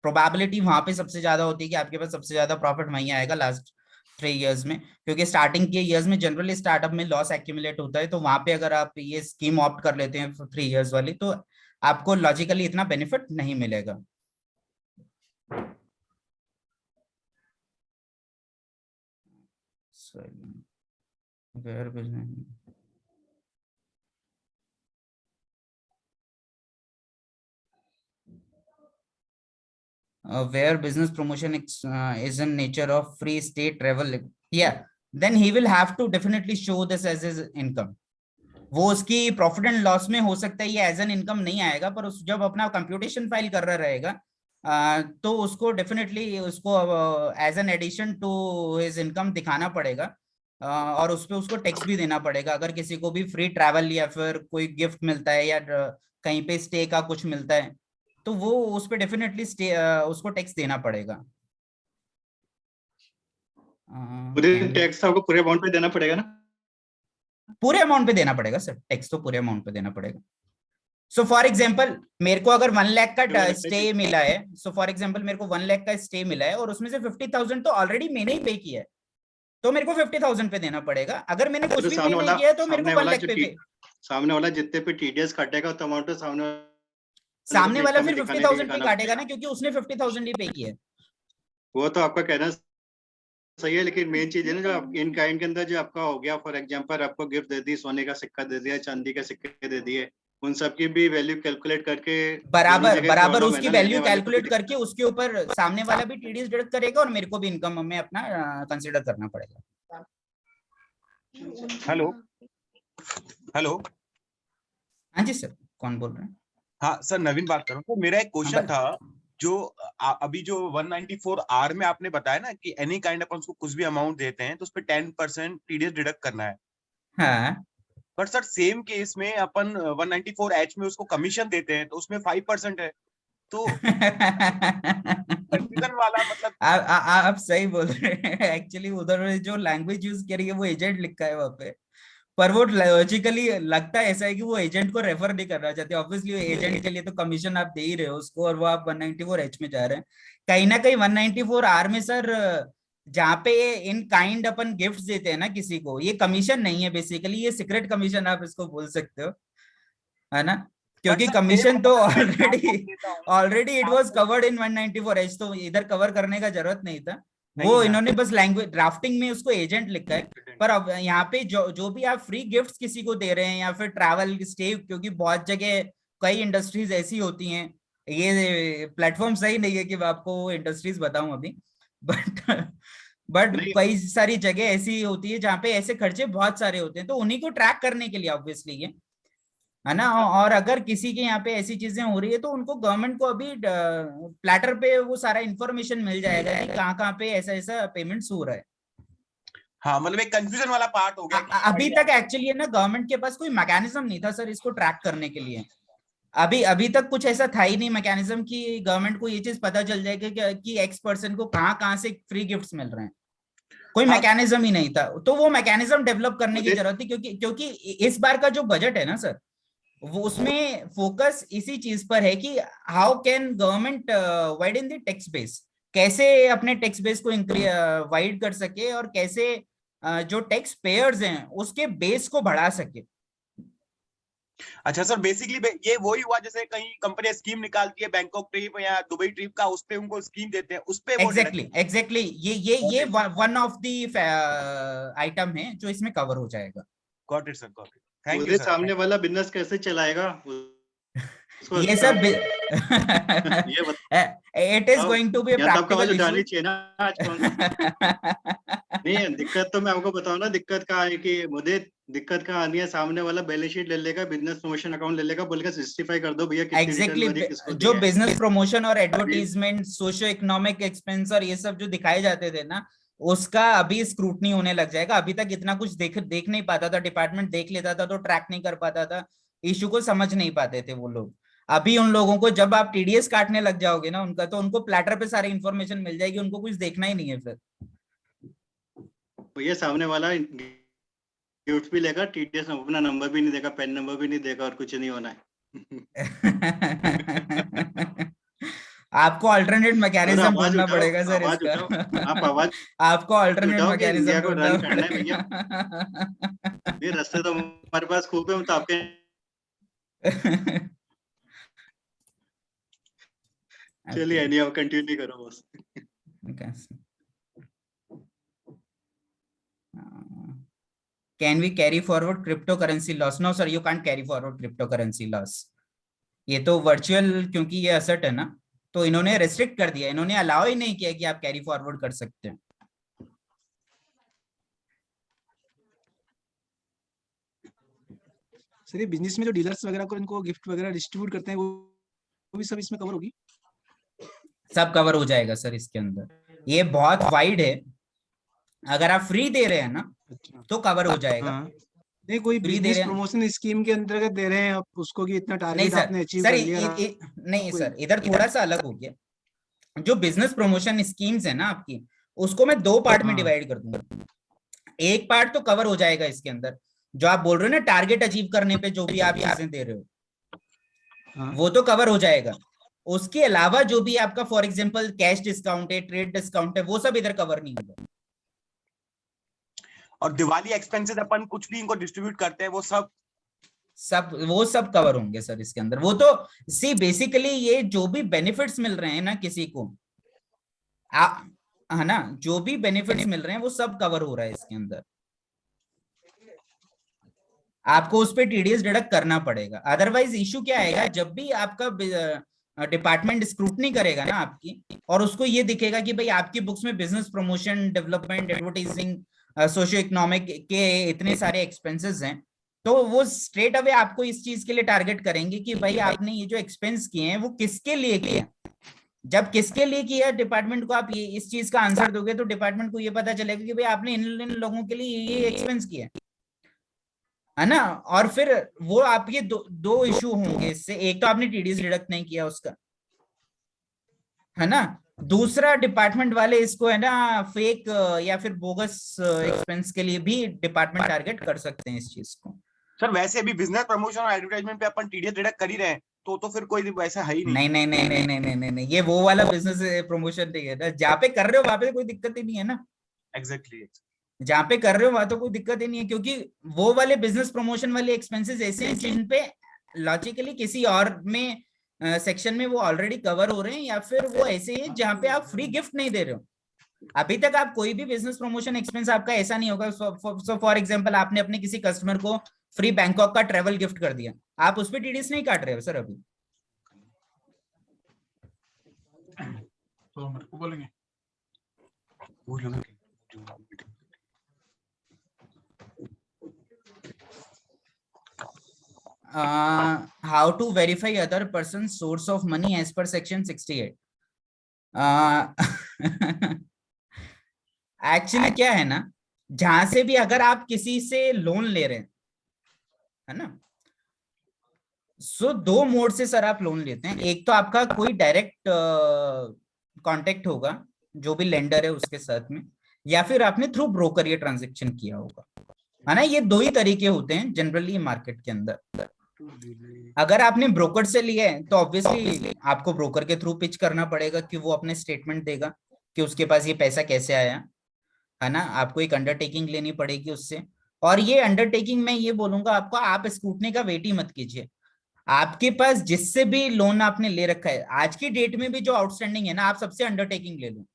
प्रोबेबिलिटी वहां पे सबसे ज्यादा होती है कि आपके पास सबसे ज्यादा प्रॉफिट वहीं आएगा लास्ट 3 इयर्स में, क्योंकि स्टार्टिंग के ईयर्स में जनरली स्टार्टअप में लॉस एक्यूमुलेट होता है। तो वहां पे अगर आप ये स्कीम ऑप्ट कर लेते हैं 3 इयर्स वाली, तो आपको लॉजिकली इतना बेनिफिट नहीं मिलेगा। Where business where business promotion is in nature of free state travel, yeah, then he will have to definitely show this as his income. वो उसकी प्रॉफिट एंड लॉस में हो सकता है ये एज एन इनकम नहीं आएगा, पर उस जब अपना कंप्यूटेशन फाइल कर रहा रहेगा तो उसको डेफिनेटली उसको as an addition to his income दिखाना पड़ेगा, और उस पे उसको टैक्स भी देना पड़ेगा। अगर किसी को भी फ्री ट्रैवल या फिर कोई गिफ्ट मिलता है या कहीं पे स्टे का कुछ मिलता है, तो वो उस पे डेफिनेटली उसको टैक्स देना पड़ेगा। टैक्स आपको पूरे अमाउंट पे देना पड़ेगा ना? पूरे अमाउंट पे देना पड़ेगा सर, टैक्स तो पूरे अमाउंट पे देना पड़ेगा। सो फॉर एग्जांपल मेरे को अगर 1 लाख का स्टे मिला है, सो फॉर एग्जांपल मेरे को 1 लाख का स्टे मिला है और उसमें से 50,000 तो ऑलरेडी मैंने ही पे किया है, तो मेरे को 50,000 पे देना पड़ेगा। अगर मैंने कुछ भी पे नहीं किया तो मेरे को 1 लाख पे सामने वाला जितने पे टीडीएस काटेगा तो अमाउंट तो सामने वाला फिर 50,000 पे काटेगा ना, क्योंकि उसने 50,000 ही पे किया है। वो तो आपका कहना सही है, लेकिन मेन चीज है ना जो इन काइंड के अंदर जो आपका हो गया, फॉर एग्जांपल आपको गिफ्ट दे दी, सोने का सिक्का दे दिया, चांदी का सिक्के दे दिए, उन सब की भी वैल्यू कैलकुलेट करके बराबर उसकी वैल्यू कैलकुलेट करके उसके ऊपर सामने वाला भी टीडीएस डिडक्ट करेगा और मेरे को भी इनकम में अपना कंसीडर करना पड़ेगा। हेलो हेलो, हाँ जी सर, कौन बोल रहे हैं? हाँ सर, नवीन बात कर रहा हूँ। तो मेरा एक क्वेश्चन था, जो अभी जो 194R में आपने बताया ना कि एनी काइंड अपन उसको कुछ भी अमाउंट देते हैं तो उस पे 10% टीडीएस डिडक्ट करना है। हाँ बट सर सेम केस में अपन 194H में उसको कमीशन देते हैं तो उसमें 5% है, तो कंफ्यूजन वाला मतलब आप सही बोल रहे हैं। एक्चुअली उधर जो लैंग्वेज यूज करी है वो एजेंट लिखा है वहां पे, पर वो लॉजिकली लगता है ऐसा है कि वो एजेंट को रेफर नहीं करना चाहते। ऑब्वियसली एजेंट के लिए तो कमीशन आप दे ही रहे हो उसको, और वो आप 194H में जा रहे हैं। कहीं ना कहीं 194R में सर जहाँ पे इन काइंड अपन गिफ्ट देते हैं ना किसी को, ये कमीशन नहीं है बेसिकली, ये सीक्रेट कमीशन आप इसको बोल सकते हो, है ना? क्योंकि कमीशन तो already it was covered in 194H, तो इधर कवर करने का जरूरत नहीं था। वो इन्होंने बस लैंग्वेज ड्राफ्टिंग में उसको एजेंट लिखा है। पर अब यहाँ पे जो भी आप फ्री गिफ्ट्स किसी को दे रहे हैं या फिर ट्रैवल स्टे, क्योंकि बहुत जगह कई इंडस्ट्रीज ऐसी होती हैं, ये प्लेटफॉर्म सही नहीं है कि मैं आपको इंडस्ट्रीज बताऊं अभी, बट कई सारी जगह ऐसी होती है जहाँ पे ऐसे खर्चे बहुत सारे होते हैं, तो उन्हीं को ट्रैक करने के लिए ऑब्वियसली ये, है ना? और अगर किसी के यहाँ पे ऐसी चीजें हो रही है तो उनको गवर्नमेंट को अभी प्लेटर पे वो सारा इंफॉर्मेशन मिल जाएगा कि कहाँ पे ऐसा ऐसा पेमेंट्स हो रहा है। हाँ, मतलब एक कंफ्यूजन वाला पार्ट हो गया। अभी तक एक्चुअली है ना गवर्नमेंट के पास कोई मैकेनिज्म नहीं था सर इसको ट्रैक करने के लिए। अभी तक कुछ ऐसा था ही नहीं मैकेनिज्म कि गवर्नमेंट को ये चीज पता चल जाएगा कि एक्स पर्सन को कहाँ से फ्री गिफ्ट्स मिल रहे हैं। कोई मैकेनिज्म ही नहीं था, तो वो मैकेनिज्म डेवलप करने की जरूरत थी, क्योंकि इस बार का जो बजट है ना सर, वो उसमें फोकस इसी चीज पर है कि how can government widen the tax base, कैसे अपने टैक्स बेस को वाइड कर सके और कैसे जो टैक्स पेयर्स हैं उसके बेस को बढ़ा सके। अच्छा सर, बेसिकली ये वही हुआ जैसे कहीं कंपनी स्कीम निकालती है बैंकॉक ट्रिप या दुबई ट्रिप का, उस पे उनको स्कीम देते हैं, उस पे एग्जैक्टली ये वन ऑफ द आइटम है जो इसमें कवर हो जाएगा। Got it sir, got it, thank you sir. सामने वाला बिजनेस कैसे चलाएगा ये सब it is going to be a practical issue नहीं, दिक्कत तो मैं आपको बताऊं ना, दिक्कत कहाँ है कि मुझे दिक्कत कहाँ आनी है, सामने वाला बैलेंस शीट ले लेगा, बिजनेस प्रमोशन अकाउंट ले लेगा, बोलेगा जस्टिफाई कर दो भैया। एग्जैक्टली जो बिजनेस प्रमोशन और एडवर्टीजमेंट, सोशियो इकोनॉमिक एक्सपेंस और ये सब जो दिखाए जाते थे ना, उसका अभी स्क्रूटनी होने लग जाएगा। अभी तक इतना कुछ देख नहीं पाता था, डिपार्टमेंट देख लेता था तो ट्रैक नहीं कर पाता था, इशू को समझ नहीं पाते थे वो लोग। अभी उन लोगों को जब आप टीडीएस काटने लग जाओगे ना उनका, तो उनको प्लेटर पे सारी इंफॉर्मेशन मिल जाएगी, उनको कुछ देखना ही नहीं है फिर। भैया सामने वाला गिफ्ट भी लेगा, टीडीएस अपना नंबर भी नहीं देगा, पेन नंबर भी नहीं देगा, और कुछ नहीं होना है। आपको अल्टरनेट मैकेनिज्म आवाज ढूंढना उठाओ, पड़ेगा सर आवाज इसका। उठाओ, आप आवाज आपको अल्टरनेट उठाओ कि मैकेनिज्म इंडिया को ढूंढना रन करना है भैया। पड़ेगा। ये रास्ते तो हमारे पास खूब है, हम तो आपके चलिए Okay. नहीं, अब कंटिन्यू करो बस। Okay. Can we carry forward cryptocurrency loss? No, sir, you can't carry forward cryptocurrency loss. ये तो वर्चुअल, क्योंकि ये असेट है ना, तो इन्होंने रेस्ट्रिक्ट कर दिया, इन्होंने अलाउ ही नहीं किया कि आप कैरी फॉरवर्ड कर सकते हैं। सर ये बिजनेस में जो डीलर्स वगैरह को इनको गिफ्ट वगैरह डिस्ट्रीब्यूट करते हैं वो भी सब इसमें कवर होगी? सब कवर हो जाएगा सर इसके अंदर, ये बहुत वाइड है। अगर आप फ्री दे रहे हैं ना अच्छा तो कवर हो जाएगा। हाँ, नहीं कोई फ्री दे बिजनेस रहे हैं, प्रमोशन स्कीम के अंतर्गत दे रहे हैं आप उसको कि इतना नहीं टारगेट सर, आपने अचीव सर कर लिया, नहीं कोई- सर, इधर थोड़ा सा अलग हो गया। जो बिजनेस प्रमोशन स्कीम्स है ना आपकी, उसको मैं दो पार्ट में हाँ। डिवाइड कर दूंगा। एक पार्ट तो कवर हो जाएगा इसके अंदर, जो आप बोल रहे हो ना टारगेट अचीव करने पे जो भी आप चीजें दे रहे हो, हाँ। वो तो कवर हो जाएगा। उसके अलावा जो भी आपका फॉर एग्जांपल कैश डिस्काउंट है, ट्रेड डिस्काउंट है, वो सब इधर कवर नहीं होगा। और दिवाली एक्सपेंसेस अपन कुछ भी इनको डिस्ट्रीब्यूट करते हैं वो सब कवर होंगे सर इसके अंदर। वो तो सी बेसिकली ये जो भी बेनिफिट्स मिल रहे हैं ना किसी को, है ना, जो भी बेनिफिट्स मिल रहे हैं वो सब कवर हो रहा है इसके अंदर। आपको उस पर टीडीएस डिडक्ट करना पड़ेगा, अदरवाइज इशू क्या आएगा, जब भी आपका डिपार्टमेंट स्क्रूटनी करेगा ना आपकी, और उसको ये दिखेगा कि भाई आपकी बुक्स में business promotion, development, advertising, socio economic के इतने सारे एक्सपेंसेस हैं, तो वो स्ट्रेट अवे आपको इस चीज के लिए टारगेट करेंगे कि भाई आपने ये जो एक्सपेंस किए हैं वो किसके लिए किया। जब किसके लिए किया डिपार्टमेंट को आप ये इस चीज का आंसर दोगे तो डिपार्टमेंट को ये पता चलेगा कि भाई आपने इन लोगों के लिए ये एक्सपेंस किया है ना। और फिर वो आपके दो इशू होंगे इससे, एक तो आपने टीडीएस डिडक्ट नहीं किया उसका, है ना, दूसरा डिपार्टमेंट वाले इसको है ना फेक या फिर बोगस एक्सपेंस के लिए भी डिपार्टमेंट टारगेट कर सकते हैं इस चीज को। सर वैसे भी बिजनेस प्रमोशन और एडवर्टाइजमेंट पे अपन टीडीएस डिडक्ट कर ही रहे हैं, तो फिर कोई वैसा है ही नहीं। नहीं नहीं नहीं नहीं नहीं नहीं नहीं, ये वो वाला बिजनेस प्रमोशन नहीं है ना, जहाँ पे कर रहे हो वहां पे कोई दिक्कत ही नहीं है ना। एग्जैक्टली जहाँ पे कर रहे हो वहां तो कोई दिक्कत ही नहीं है, क्योंकि वो वाले बिजनेस प्रमोशन वाले एक्सपेंसेस ऐसे हैं जिन पे लॉजिकली किसी और में सेक्शन में वो ऑलरेडी कवर हो रहे हैं, या फिर वो ऐसे हैं जहाँ पे आप फ्री गिफ्ट नहीं दे रहे हो। अभी तक आप कोई भी बिजनेस प्रमोशन एक्सपेंस आपका ऐसा नहीं होगा। सो फॉर एग्जांपल आपने अपने किसी कस्टमर को फ्री बैंकॉक का ट्रेवल गिफ्ट कर दिया, आप उस पर टीडीएस नहीं काट रहे हो सर अभी। तो मेरे को बोलेंगे how to verify other person's source of money as per section 68? Actually क्या है ना, जहां से भी अगर आप किसी से लोन ले रहे हैं, है ना, सो दो मोड से सर आप लोन लेते हैं। एक तो आपका कोई डायरेक्ट कांटेक्ट होगा जो भी लेंडर है उसके साथ में, या फिर आपने थ्रू ब्रोकर ये ट्रांजेक्शन किया होगा, है ना। ये दो ही तरीके होते हैं जनरली मार्केट के अंदर। अगर आपने ब्रोकर से लिया है तो ऑब्वियसली आपको ब्रोकर के थ्रू पिच करना पड़ेगा कि वो अपने स्टेटमेंट देगा कि उसके पास ये पैसा कैसे आया, है ना। आपको एक अंडरटेकिंग लेनी पड़ेगी उससे, और ये अंडरटेकिंग मैं ये बोलूंगा आपको, आप स्क्रूटनी का वेट ही मत कीजिए। आपके पास जिससे भी लोन आपने ले रखा है आज की डेट में भी जो आउटस्टैंडिंग है ना, आप सबसे अंडरटेकिंग ले लो।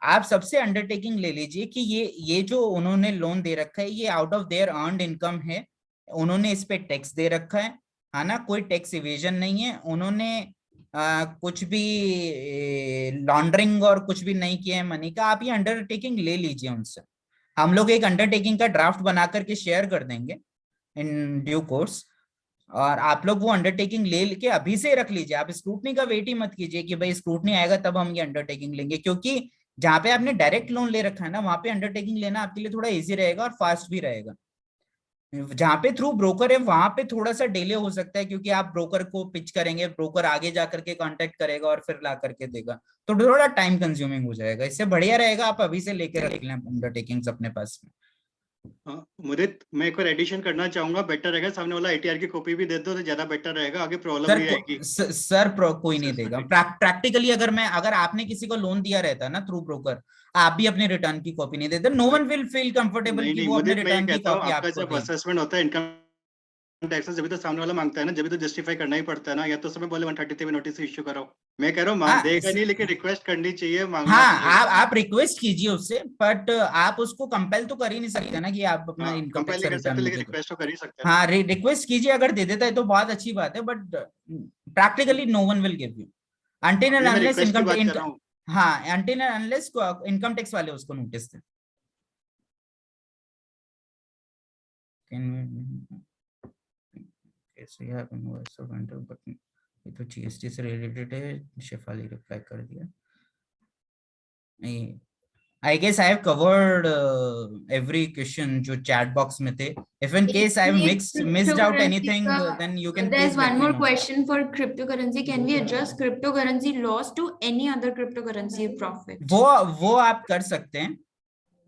आप सबसे अंडरटेकिंग ले लीजिए कि ये जो उन्होंने लोन दे रखा है ये out of their earned income है, उन्होंने इस पे टैक्स दे रखा है ना, कोई टैक्स इवेजन नहीं है, उन्होंने कुछ भी लॉन्ड्रिंग और कुछ भी नहीं किया है मनी का। आप ये अंडरटेकिंग ले लीजिए उनसे। हम लोग एक अंडरटेकिंग का ड्राफ्ट बना करके शेयर कर देंगे इन ड्यू कोर्स, और आप लोग वो अंडरटेकिंग ले के अभी से रख लीजिए। आप स्क्रूटनी का वेट ही मत कीजिए कि भाई स्क्रूटनी आएगा तब हम ये अंडरटेकिंग लेंगे, क्योंकि जहां पे आपने डायरेक्ट लोन ले रखा है ना, वहां पे अंडरटेकिंग लेना आपके लिए थोड़ा इजी रहेगा और फास्ट भी रहेगा। जहाँ पे थ्रू ब्रोकर है वहां पे थोड़ा सा डिले हो सकता है, क्योंकि आप ब्रोकर को पिच करेंगे, ब्रोकर आगे जा करके कांटेक्ट करेगा और फिर ला करके देगा, तो थोड़ा टाइम कंज्यूमिंग हो जाएगा। इससे बढ़िया रहेगा आप अभी से लेके रख लें अंडरटेकिंग्स अपने पास में। मुदित, मैं एक और एडिशन करना चाहूंगा, बेटर रहेगा सामने वाला ITR की कॉपी भी दे दो तो ज्यादा बेटर रहेगा, आगे प्रॉब्लम नहीं आएगी। सर कोई नहीं देगा। प्रैक्टिकली अगर आपने किसी को लोन दिया रहता ना थ्रू ब्रोकर, आप भी अपने रिटर्न की कॉपी नहीं देते, no one will feel comfortable नहीं कि नहीं वो अपने मुदित, मैं ये रिटर्न की कहता हूँ कॉपी आपका आपको जब दे। असेसमेंट होता है इनकम टैक्स, जब तो सामने वाला मांगता है ना, जब तो जस्टिफाई करना ही पड़ता है ना, या तो समय बोले 133 नोटिस इश्यू करो। मैं कह रहा हूँ देगा नहीं, लेकिन रिक्वेस्ट करनी चाहिए, मांगना चाहिए। आप रिक्वेस्ट कीजिए उससे, बट आप उसको कंपेल तो कर ही नहीं सकते ना कि आप अपना इनकम कंपेल टैक्स नहीं कर रिटर्न सकते, मुझे लेकिन दो। रिक्वेस्ट तो कर ही सकते हैं ना। हाँ, रिक्वेस्ट कीजिए, अगर दे देता है तो बहुत अच्छी बात है, but practically no one will give you until and नहीं, मैं अनलेस रिक्वेस्ट की इनकम। बात कर रहा हूँ। हाँ, until and unless income tax वाले उसको नोटिस दें। ये तो GST से रिलेटेड है, शेफाली रिप्लाई कर दिया। नहीं, I guess I have covered every question जो chat box में थे. If in case I have missed out anything, then you can please There's let one me more know. question for cryptocurrency. Can we adjust cryptocurrency loss to any other cryptocurrency profit? वो आप कर सकते हैं,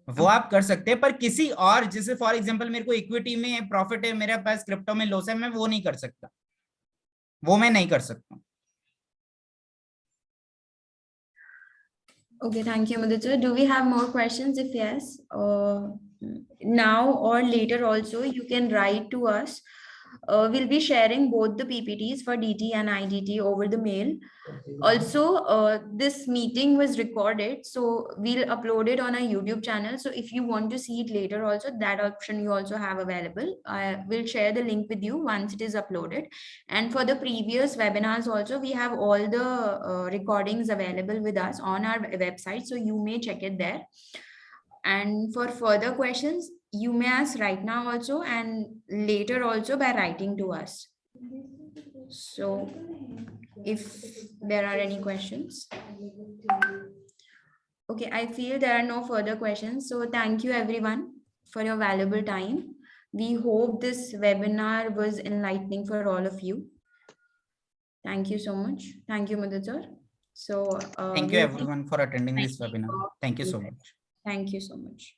वो आप कर सकते हैं, पर किसी और, जैसे फॉर एग्जांपल मेरे को इक्विटी में प्रॉफिट है, मेरे पास क्रिप्टो में लॉस है, मैं वो नहीं कर सकता, वो मैं नहीं कर सकता। Okay, thank you, Mudita. Do we have more questions? If yes, now or later also, you can write to us. We'll be sharing both the PPTs for DT and IDT over the mail. Also, this meeting was recorded, so we'll upload it on our YouTube channel. So if you want to see it later also, that option you also have available. I will share the link with you once it is uploaded. And for the previous webinars also, we have all the recordings available with us on our website, so you may check it there. And for further questions, you may ask right now also and later also by writing to us. So if there are any questions. Okay, I feel there are no further questions. So thank you everyone for your valuable time. We hope this webinar was enlightening for all of you. Thank you so much. Thank you, Mudita. So Thank you everyone for attending this webinar. Thank you so much. Thank you so much.